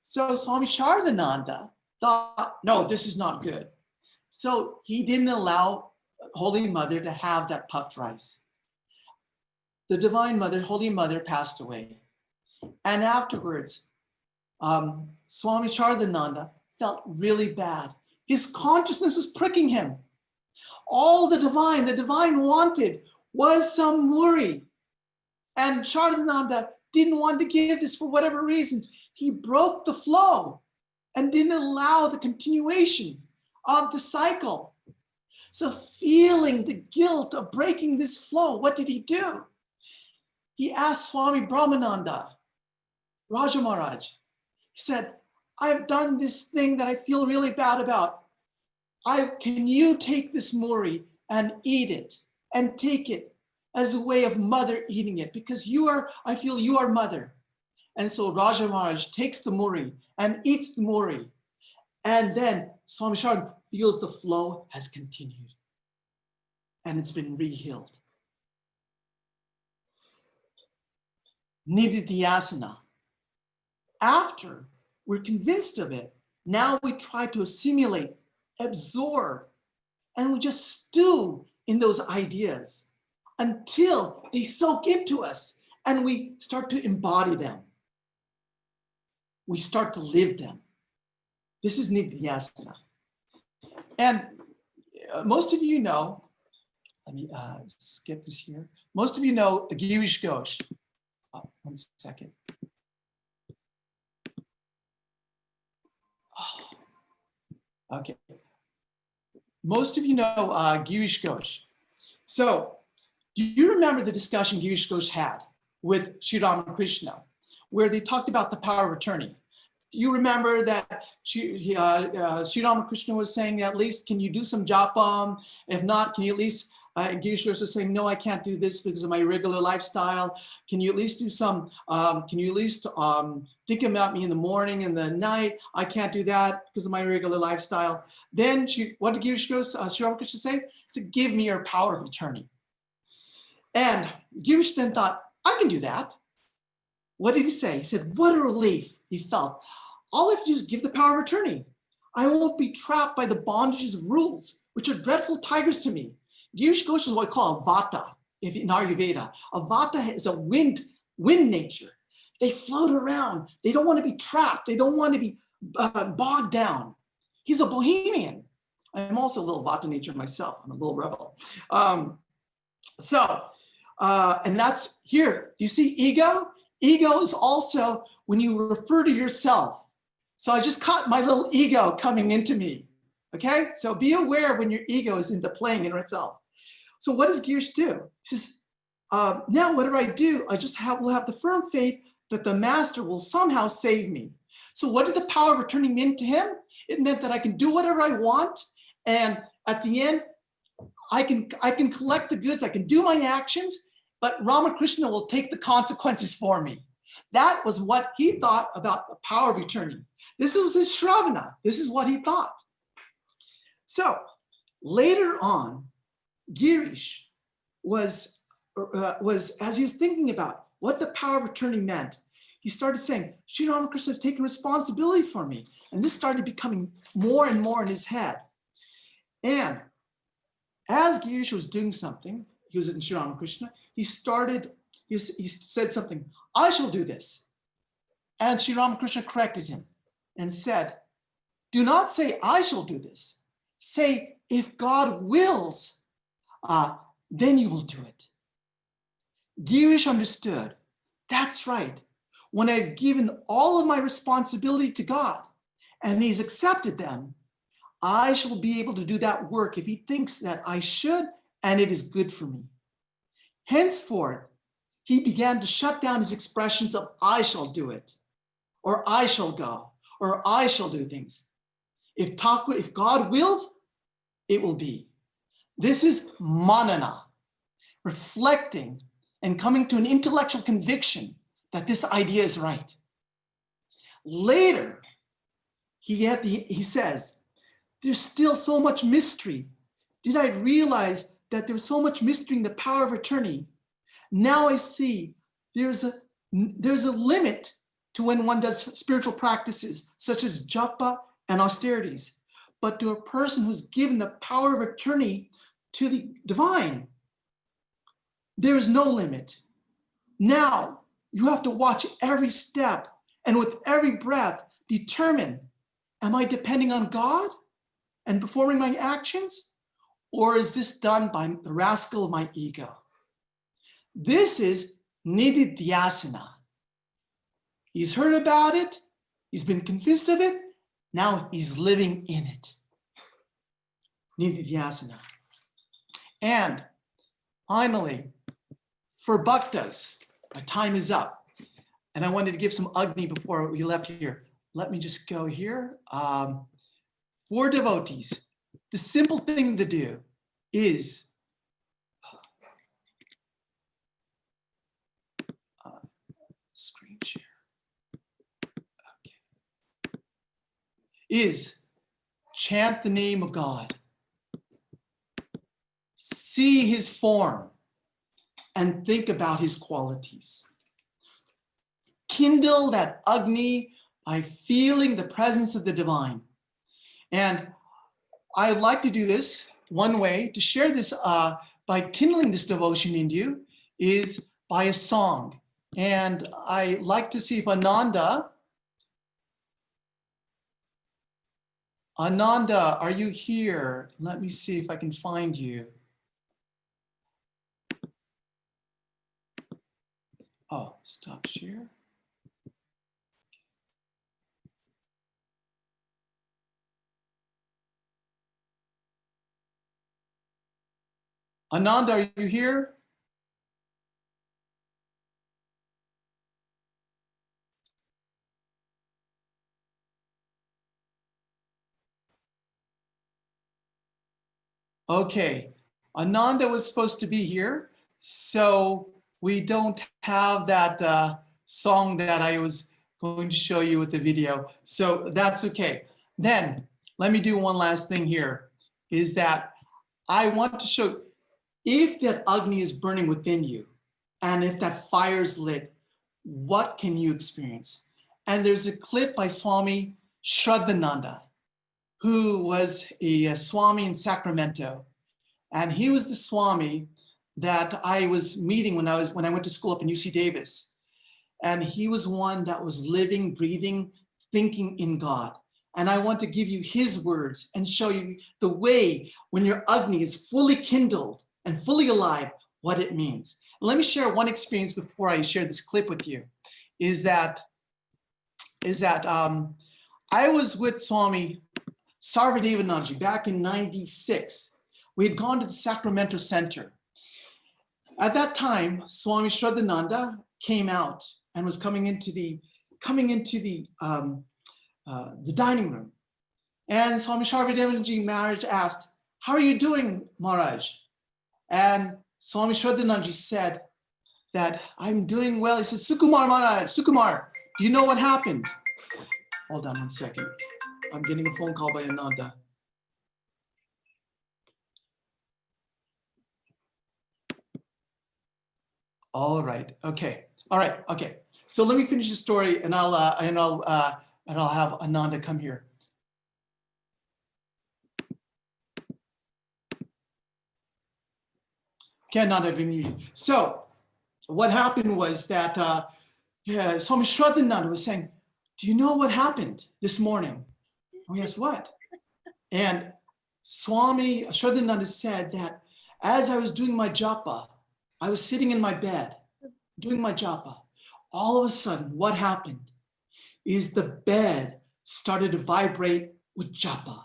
So Swami Shardananda thought, no, this is not good. So he didn't allow Holy Mother to have that puffed rice. The Divine Mother, Holy Mother, passed away. And afterwards, Swami Shardananda felt really bad. His consciousness was pricking him. All the divine wanted was some muri. And Shardananda didn't want to give this for whatever reasons. He broke the flow and didn't allow the continuation of the cycle. So feeling the guilt of breaking this flow, what did he do? He asked Swami Brahmananda, Raja Maharaj, he said, I've done this thing that I feel really bad about. Can you take this muri and eat it and take it as a way of mother eating it? Because I feel you are mother. And so Raja Maharaj takes the muri and eats the muri. And then Swami Shardan feels the flow has continued and it's been re-healed. Nididhyasana. After we're convinced of it, now we try to assimilate, absorb, and we just stew in those ideas until they soak into us and we start to embody them. We start to live them. This is Nididhyasana. And most of you know, let me skip this here. Most of you know the Girish Ghosh. Oh, 1 second. Oh, okay. Most of you know Girish Ghosh. So, do you remember the discussion Girish Ghosh had with Sri Ramakrishna, where they talked about the power of attorney? Do you remember that Sri Ramakrishna was saying, at least, can you do some japam? If not, can you at least, Girish Ghosh was saying, no, I can't do this because of my regular lifestyle. Can you at least do some, think about me in the morning and the night? I can't do that because of my regular lifestyle. Then what did Girish Ghosh, Sri Ramakrishna say? He said, give me your power of attorney. And Girish then thought, I can do that. What did he say? He said, what a relief he felt. All I have to do is give the power of attorney. I won't be trapped by the bondages of rules, which are dreadful tigers to me. Girish Ghosh is what I call a vata in Ayurveda. A vata is a wind nature. They float around. They don't want to be trapped. They don't want to be bogged down. He's a bohemian. I'm also a little vata nature myself. I'm a little rebel. And that's here. Do you see ego? Ego is also when you refer to yourself. So I just caught my little ego coming into me. Okay? So be aware when your ego is into playing in itself. So what does Girish do? He says, now whatever I do, will have the firm faith that the master will somehow save me. So what did the power of attorney mean to him? It meant that I can do whatever I want, and at the end, I can collect the goods, I can do my actions, but Ramakrishna will take the consequences for me. That was what he thought about the power of attorney. This was his Shravana. This is what he thought. So later on, Girish was as he was thinking about what the power of attorney meant, he started saying, Sri Ramakrishna has taken responsibility for me. And this started becoming more and more in his head. And as Girish was doing something, he was in Sri Ramakrishna, he said something, I shall do this. And Sri Ramakrishna corrected him and said, do not say I shall do this. Say, if God wills, then you will do it. Girish understood, that's right. When I've given all of my responsibility to God and he's accepted them, I shall be able to do that work if he thinks that I should and it is good for me. Henceforth, he began to shut down his expressions of I shall do it, or I shall go, or I shall do things. If God wills, it will be. This is manana, reflecting and coming to an intellectual conviction that this idea is right. Later, he says, there's still so much mystery. Did I realize that there's so much mystery in the power of attorney? Now I see there's a limit to when one does spiritual practices such as japa and austerities, but to a person who's given the power of attorney to the divine, there is no limit. Now you have to watch every step and with every breath determine, am I depending on God and performing my actions? Or is this done by the rascal of my ego? This is nididhyasana. He's heard about it. He's been convinced of it. Now he's living in it. Nididhyasana. And finally, for bhaktas, my time is up. And I wanted to give some Agni before we left here. Let me just go here. For devotees, the simple thing to do is screen share. Okay. Is chant the name of God, see his form, and think about his qualities. Kindle that Agni by feeling the presence of the divine. And I'd like to do this. One way to share this by kindling this devotion in you is by a song. And I like to see if Ananda, are you here? Let me see if I can find you. Oh, stop share. Ananda, are you here? Okay, Ananda was supposed to be here, so we don't have that song that I was going to show you with the video, so that's okay. Then, let me do one last thing here, is that I want to show, if that Agni is burning within you, and if that fire is lit, what can you experience? And there's a clip by Swami Shraddhananda, who was a Swami in Sacramento. And he was the Swami that I was meeting when I went to school up in UC Davis. And he was one that was living, breathing, thinking in God. And I want to give you his words and show you the way when your Agni is fully kindled and fully alive, what it means. Let me share one experience before I share this clip with you, is that I was with Swami Sarvadevananji back in '96. We had gone to the Sacramento Center. At that time, Swami Shraddhananda came out and was coming into the dining room. And Swami Sharvadevanji Maharaj asked, "How are you doing, Maharaj?" And Swami Shraddhanandaji said that, "I'm doing well." He said, "Sukumar Maharaj, Sukumar, do you know what happened?" Hold on 1 second. I'm getting a phone call by Ananda. All right. Okay. All right. Okay. So let me finish the story, and I'll have Ananda come here. Cannot have been muted. So what happened was that Swami Shraddhananda was saying, "Do you know what happened this morning?" And we asked, "What?" And Swami Shraddhananda said that as I was doing my japa, I was sitting in my bed doing my japa. All of a sudden, what happened is the bed started to vibrate with japa.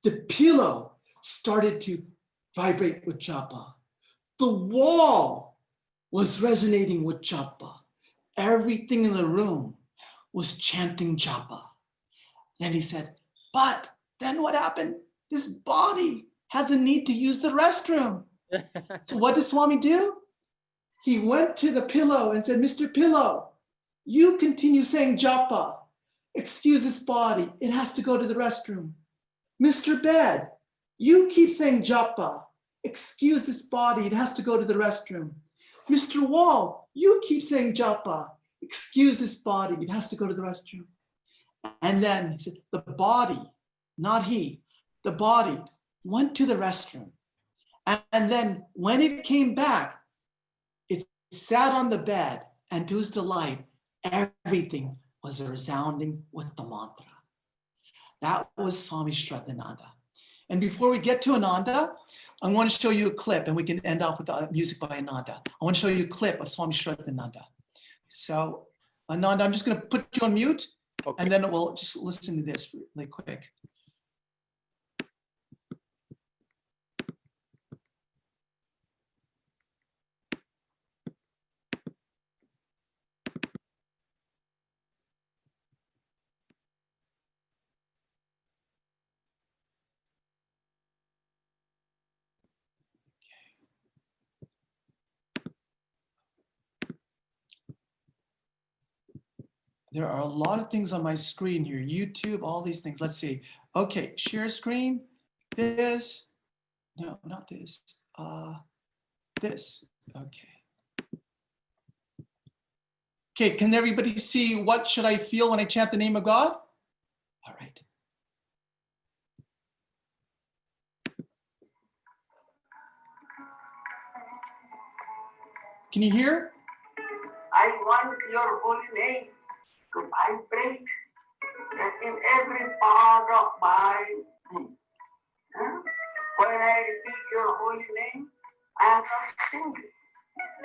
The pillow started to vibrate with japa. The wall was resonating with japa. Everything in the room was chanting japa. Then he said, "But then what happened? This body had the need to use the restroom." So what did Swami do? He went to the pillow and said, "Mr. Pillow, you continue saying japa. Excuse this body. It has to go to the restroom. Mr. Bed, you keep saying japa. Excuse this body. It has to go to the restroom. Mr. Wall, you keep saying japa. Excuse this body. It has to go to the restroom." And then he said, the body, not he, the body went to the restroom. And then when it came back, it sat on the bed, and to his delight, everything was resounding with the mantra. That was Swami Shraddhananda. And before we get to Ananda, I want to show you a clip, and we can end off with the music by Ananda. I want to show you a clip of Swami Shraddhananda. So Ananda, I'm just going to put you on mute, okay, and then we'll just listen to this really quick. There are a lot of things on my screen here. YouTube, all these things. Let's see. Okay, share screen. This. No, not this. This. Okay. Okay, can everybody see what should I feel when I chant the name of God? All right. Can you hear? I want your holy name to vibrate in every part of my being. When I repeat your holy name, I am not singing.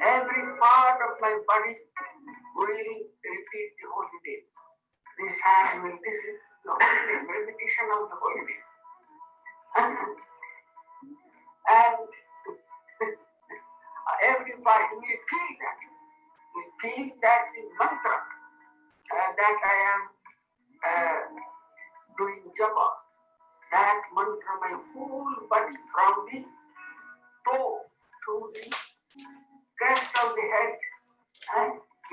Every part of my body will repeat the holy name. This hand will, this is the holy name, repetition of the holy name. And every part will feel that. We feel that the mantra that I am doing japa, that mantra, my whole body from the toe to the crest of the head and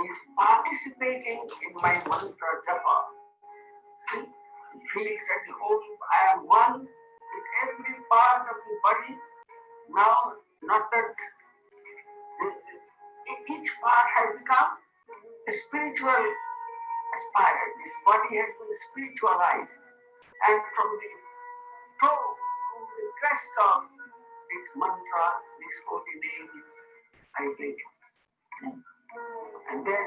is participating in my mantra japa. See, it feels that the whole, I am one with every part of the body. Now, not that each part has become a spiritual aspire. This body has been spiritualized, and from the toe to the crest of this mantra, this holy name is vibrating. And then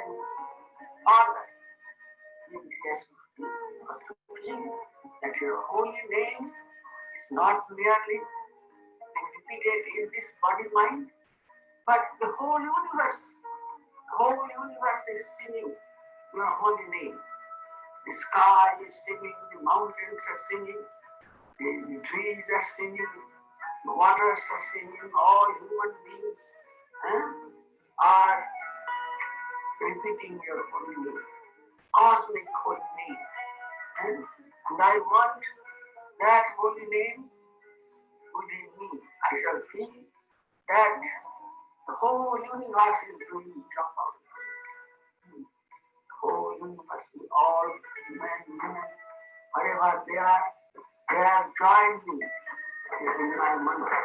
Father, you has to feel that your holy name is not merely repeated in this body mind, but the whole universe. The whole universe is singing your holy name. The sky is singing, the mountains are singing, the trees are singing, the waters are singing, all human beings are repeating your holy name, cosmic holy name. And I want that holy name within me. I shall feel that the whole universe is doing jump out. The whole universe, all men, women, whatever they have joined me in my mantra.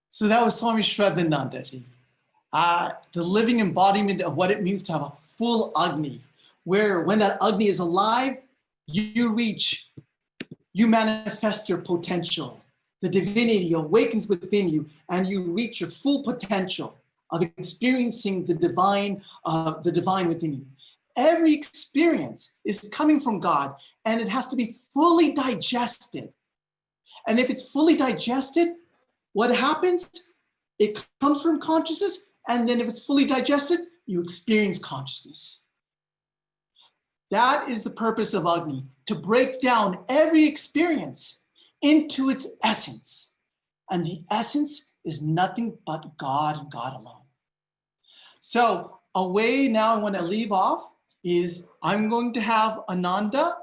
So that was Swami Shraddhanandaji, the living embodiment of what it means to have a full Agni, where when that Agni is alive, you manifest your potential. The divinity awakens within you and you reach your full potential of experiencing the divine within you. Every experience is coming from God and it has to be fully digested. And if it's fully digested, what happens? It comes from consciousness, and then if it's fully digested, you experience consciousness. That is the purpose of Agni, to break down every experience into its essence. And the essence is nothing but God and God alone. So a way now I want to leave off is I'm going to have Ananda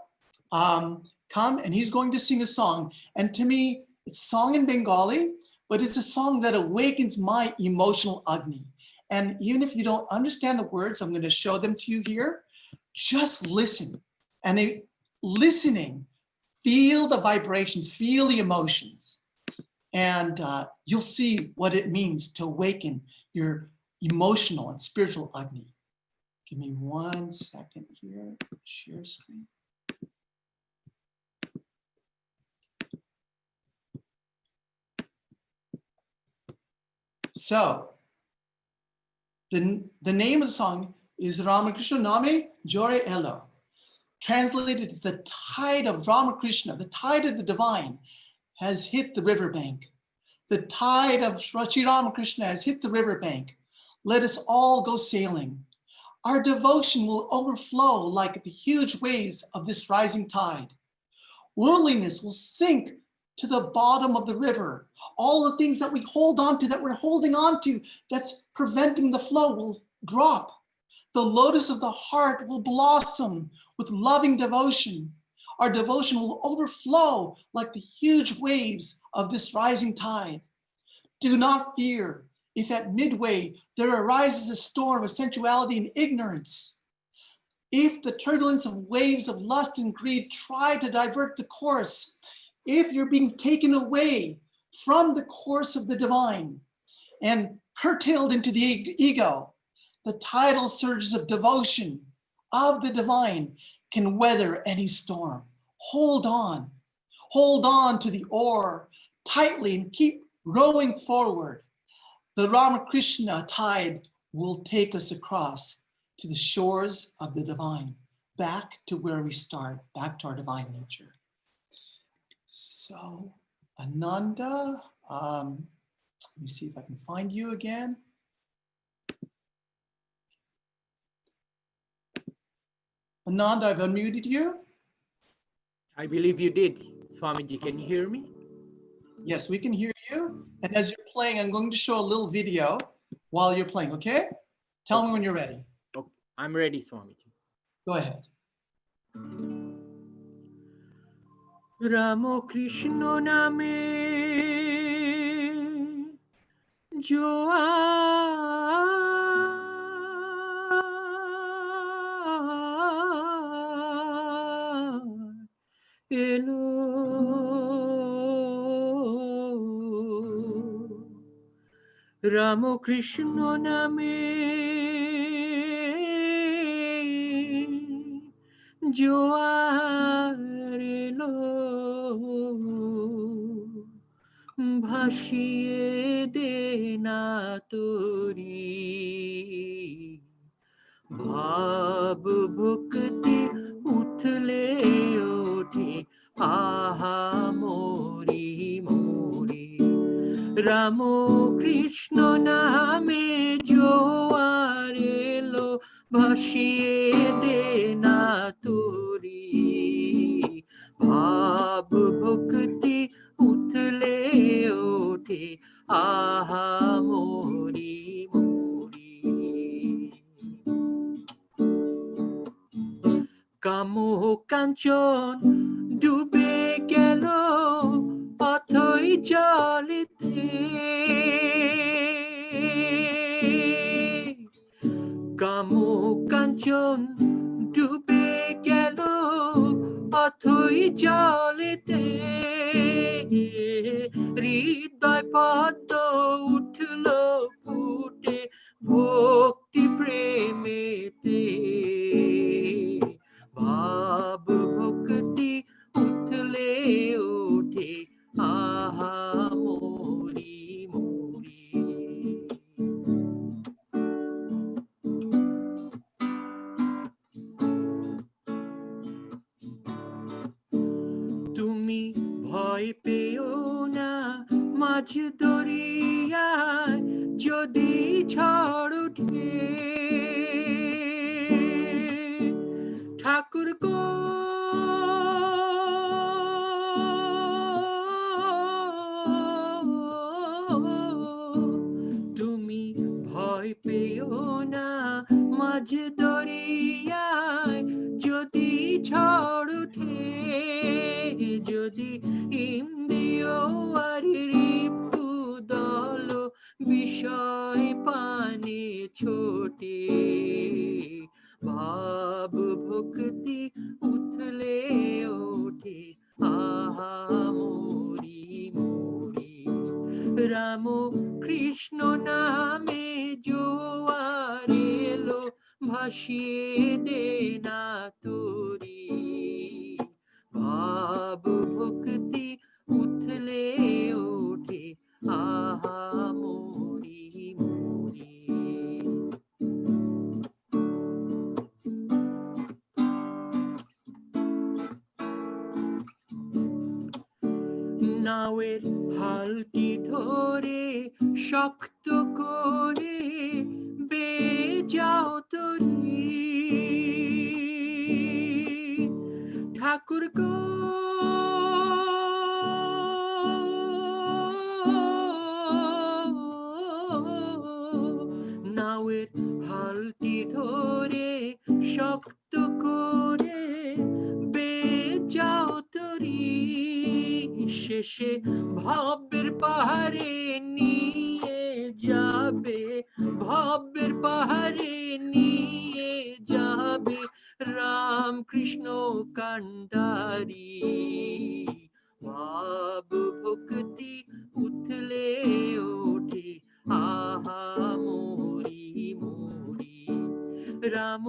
come and he's going to sing a song. And to me, it's a song in Bengali, but it's a song that awakens my emotional Agni. And even if you don't understand the words, I'm going to show them to you here. Just listen. And listening, feel the vibrations, feel the emotions. And you'll see what it means to awaken your emotional and spiritual Agni. Give me 1 second here, share screen. So, the name of the song is Ramakrishna Name Jore Elo. Translated as the tide of Ramakrishna, the tide of the divine, has hit the riverbank. The tide of Sri Ramakrishna has hit the riverbank. Let us all go sailing. Our devotion will overflow like the huge waves of this rising tide. Worldliness will sink to the bottom of the river. All the things that we hold on to, that we're holding on to, that's preventing the flow will drop. The lotus of the heart will blossom with loving devotion. Our devotion will overflow like the huge waves of this rising tide. Do not fear if at midway there arises a storm of sensuality and ignorance. If the turbulence of waves of lust and greed try to divert the course, if you're being taken away from the course of the divine and curtailed into the ego, the tidal surges of devotion of the divine can weather any storm. Hold on to the oar tightly and keep rowing forward. The Ramakrishna tide will take us across to the shores of the divine, back to where we start, back to our divine nature. So, Ananda, let me see if I can find you again. Ananda, I've unmuted you. I believe you did. Swamiji, can you hear me? Yes, we can hear you. And as you're playing, I'm going to show a little video while you're playing, okay? Tell me when you're ready. Okay. I'm ready, Swamiji. Go ahead. Ramo Krishna Name Joa Elo Ramo Krishna Name Joar Elo ভাসিয়ে দে না তোরি ভাব ভক্তি উথলে ওঠে আহা মোরি মোরি রাম কৃষ্ণ নামে জোয়ার এলো ভাসিয়ে দে না তোরি ওঠে আহা মরি মরি কামো কাঞ্চন ডুবে গেল অথই জলেতে কামো কাঞ্চন ডুবে গেল অথই জলেতে হৃদয় পদ্ম উঠল ফুটে ভক্তি প্রেমেতে ভাব ভক্তি উঠলে ওঠে আহা মরি মরি তুমি ভয় পেও না মাঝ দরিয়ায় যদি ঝড় ওঠে ঠাকুর গো তুমি ভয় পেও না মাঝ দরিয়ায় যদি ঝড় ওঠে যদি ইন্দ্রিয় আর রিপু দল বিষয় পানে ছোটে ভাব ভক্তি উঠলে ওঠে আহা মরি মরি রাম কৃষ্ণ নামে জোয়ার এলো ভাসিয়ে দে না তোরি ভাব ভক্তি উঠলে ওঠে আহা মরি মরি নাওয়ের হালটি ধরে শক্ত করে বেজাও তরি ঠাকুর গো নাওয়ের হালটি ধরে শক্ত করে বেজাও তরি শেষে ভবের পাহাড়ে নিয়ে যাবে ভবের পাহাড়ে নিয়ে যাবে রাম কৃষ্ণ কান্ডারি ভাব ভক্তি উঠলে ওঠে আহা মরি মরি রাম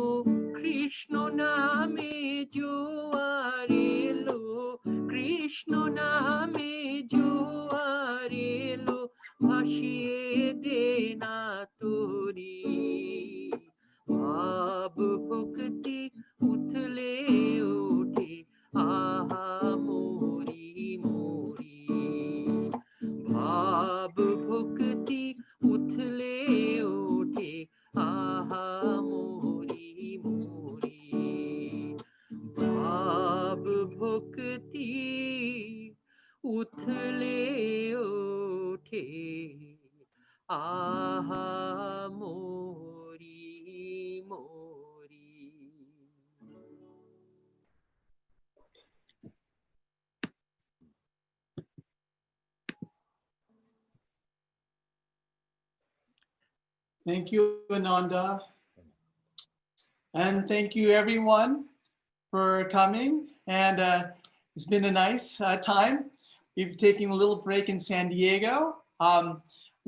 কৃষ্ণ নামে জোয়ার এলো কৃষ্ণ নামে জোয়ার এলো ভাসিয়ে দে না তোরি ভাব ভক্তি উঠলে ওঠে আহা মরি মরি ভাব ভক্তি উঠলে ওঠে আহা মরি মরি ভাব ভক্তি উঠলে ওঠে আহা মরি মরি Thank you, Ananda. And thank you, everyone, for coming. And it's been a nice time. We've taken a little break in San Diego.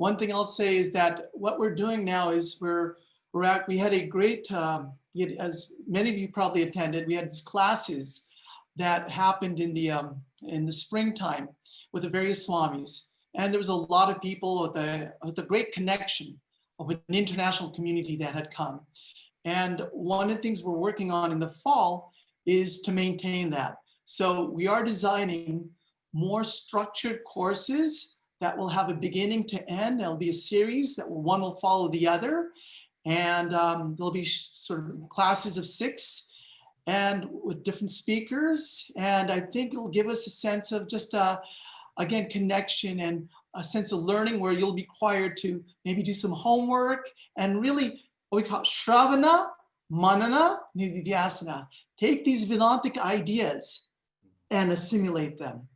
One thing I'll say is that what we're doing now is we had a great, as many of you probably attended, we had these classes that happened in the springtime with the various swamis. And there was a lot of people with a great connection of an international community that had come. And one of the things we're working on in the fall is to maintain that. So we are designing more structured courses that will have a beginning to end. There'll be a series that one will follow the other. And there'll be sort of classes of 6 and with different speakers. And I think it'll give us a sense of just again, connection and a sense of learning where you'll be required to maybe do some homework and really what we call Shravana, Manana, Nididhyasana. Take these Vedantic ideas and assimilate them.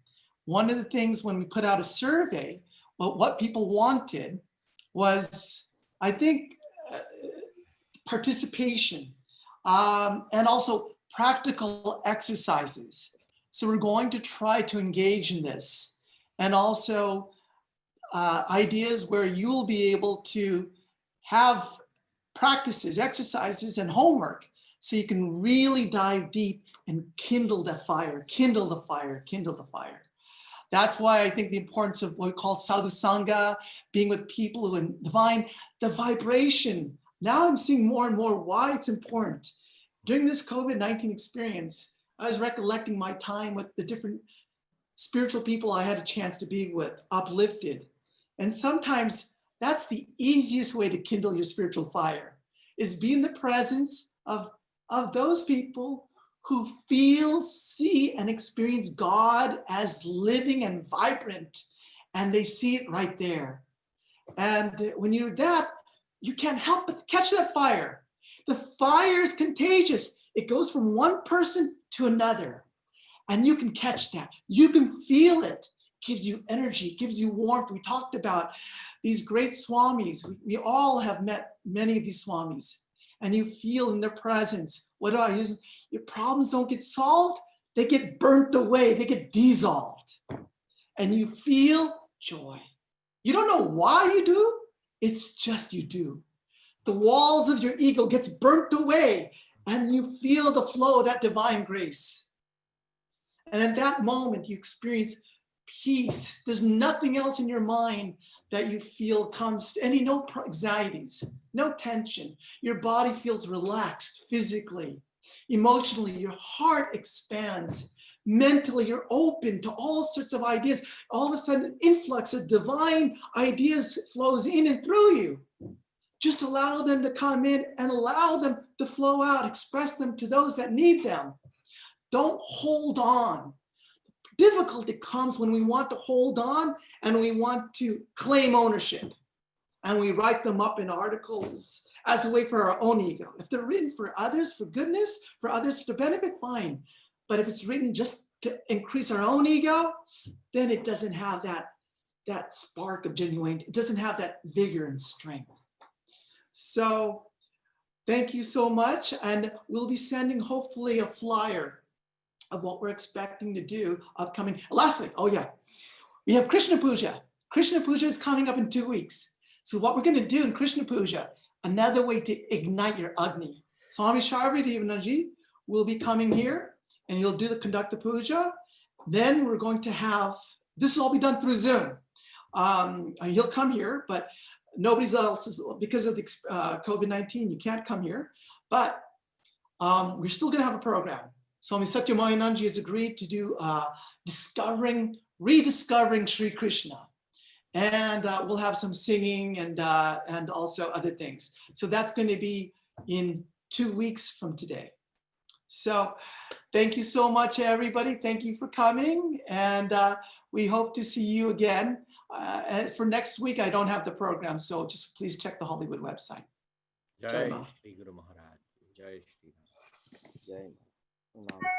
One of the things when we put out a survey, what people wanted was, I think, participation and also practical exercises. So we're going to try to engage in this, and also ideas where you'll be able to have practices, exercises, and homework so you can really dive deep and kindle the fire, kindle the fire, kindle the fire. That's why I think the importance of what we call sadhu sangha, being with people who are divine, the vibration. Now I'm seeing more and more why it's important. During this COVID-19 experience, I was recollecting my time with the different spiritual people I had a chance to be with, uplifted. And sometimes that's the easiest way to kindle your spiritual fire, is be in the presence of those people who feel, see, and experience God as living and vibrant, and they see it right there. And when you're that, you can't help but catch that fire. The fire is contagious. It goes from one person to another, and you can catch that. You can feel it. It gives you energy, it gives you warmth. We talked about these great swamis. We all have met many of these swamis, and you feel in their presence. What are your problems don't get solved, they get burnt away, they get dissolved. And you feel joy. You don't know why you do, it's just you do. The walls of your ego gets burnt away, and you feel the flow of that divine grace. And at that moment, you experience peace. There's nothing else in your mind that you feel comes, no anxieties, no tension. Your body feels relaxed physically, emotionally, your heart expands. Mentally, you're open to all sorts of ideas. All of a sudden, an influx of divine ideas flows in and through you. Just allow them to come in and allow them to flow out, express them to those that need them. Don't hold on. Difficulty comes when we want to hold on and we want to claim ownership. And we write them up in articles as a way for our own ego. If they're written for others, for goodness, for others to benefit, fine. But if it's written just to increase our own ego, then it doesn't have that spark of genuine, it doesn't have that vigor and strength. So thank you so much. And we'll be sending hopefully a flyer of what we're expecting to do upcoming. Lastly, oh yeah, we have Krishna Puja. Krishna Puja is coming up in 2 weeks. So what we're going to do in Krishna Puja, another way to ignite your Agni. Swami Sharvadevanaji will be coming here and he'll conduct the puja. Then we're going to have, this will all be done through Zoom. He'll come here, but nobody else is, because of the COVID-19, you can't come here. But we're still going to have a program. Swami Satyamoyananji has agreed to do rediscovering Sri Krishna. And we'll have some singing and also other things. So that's going to be in 2 weeks from today. So thank you so much, everybody. Thank you for coming. And we hope to see you again. And for next week, I don't have the program, so just please check the Hollywood website. Jai Shri Guru Maharaj. Jai Shri Ram. Jai.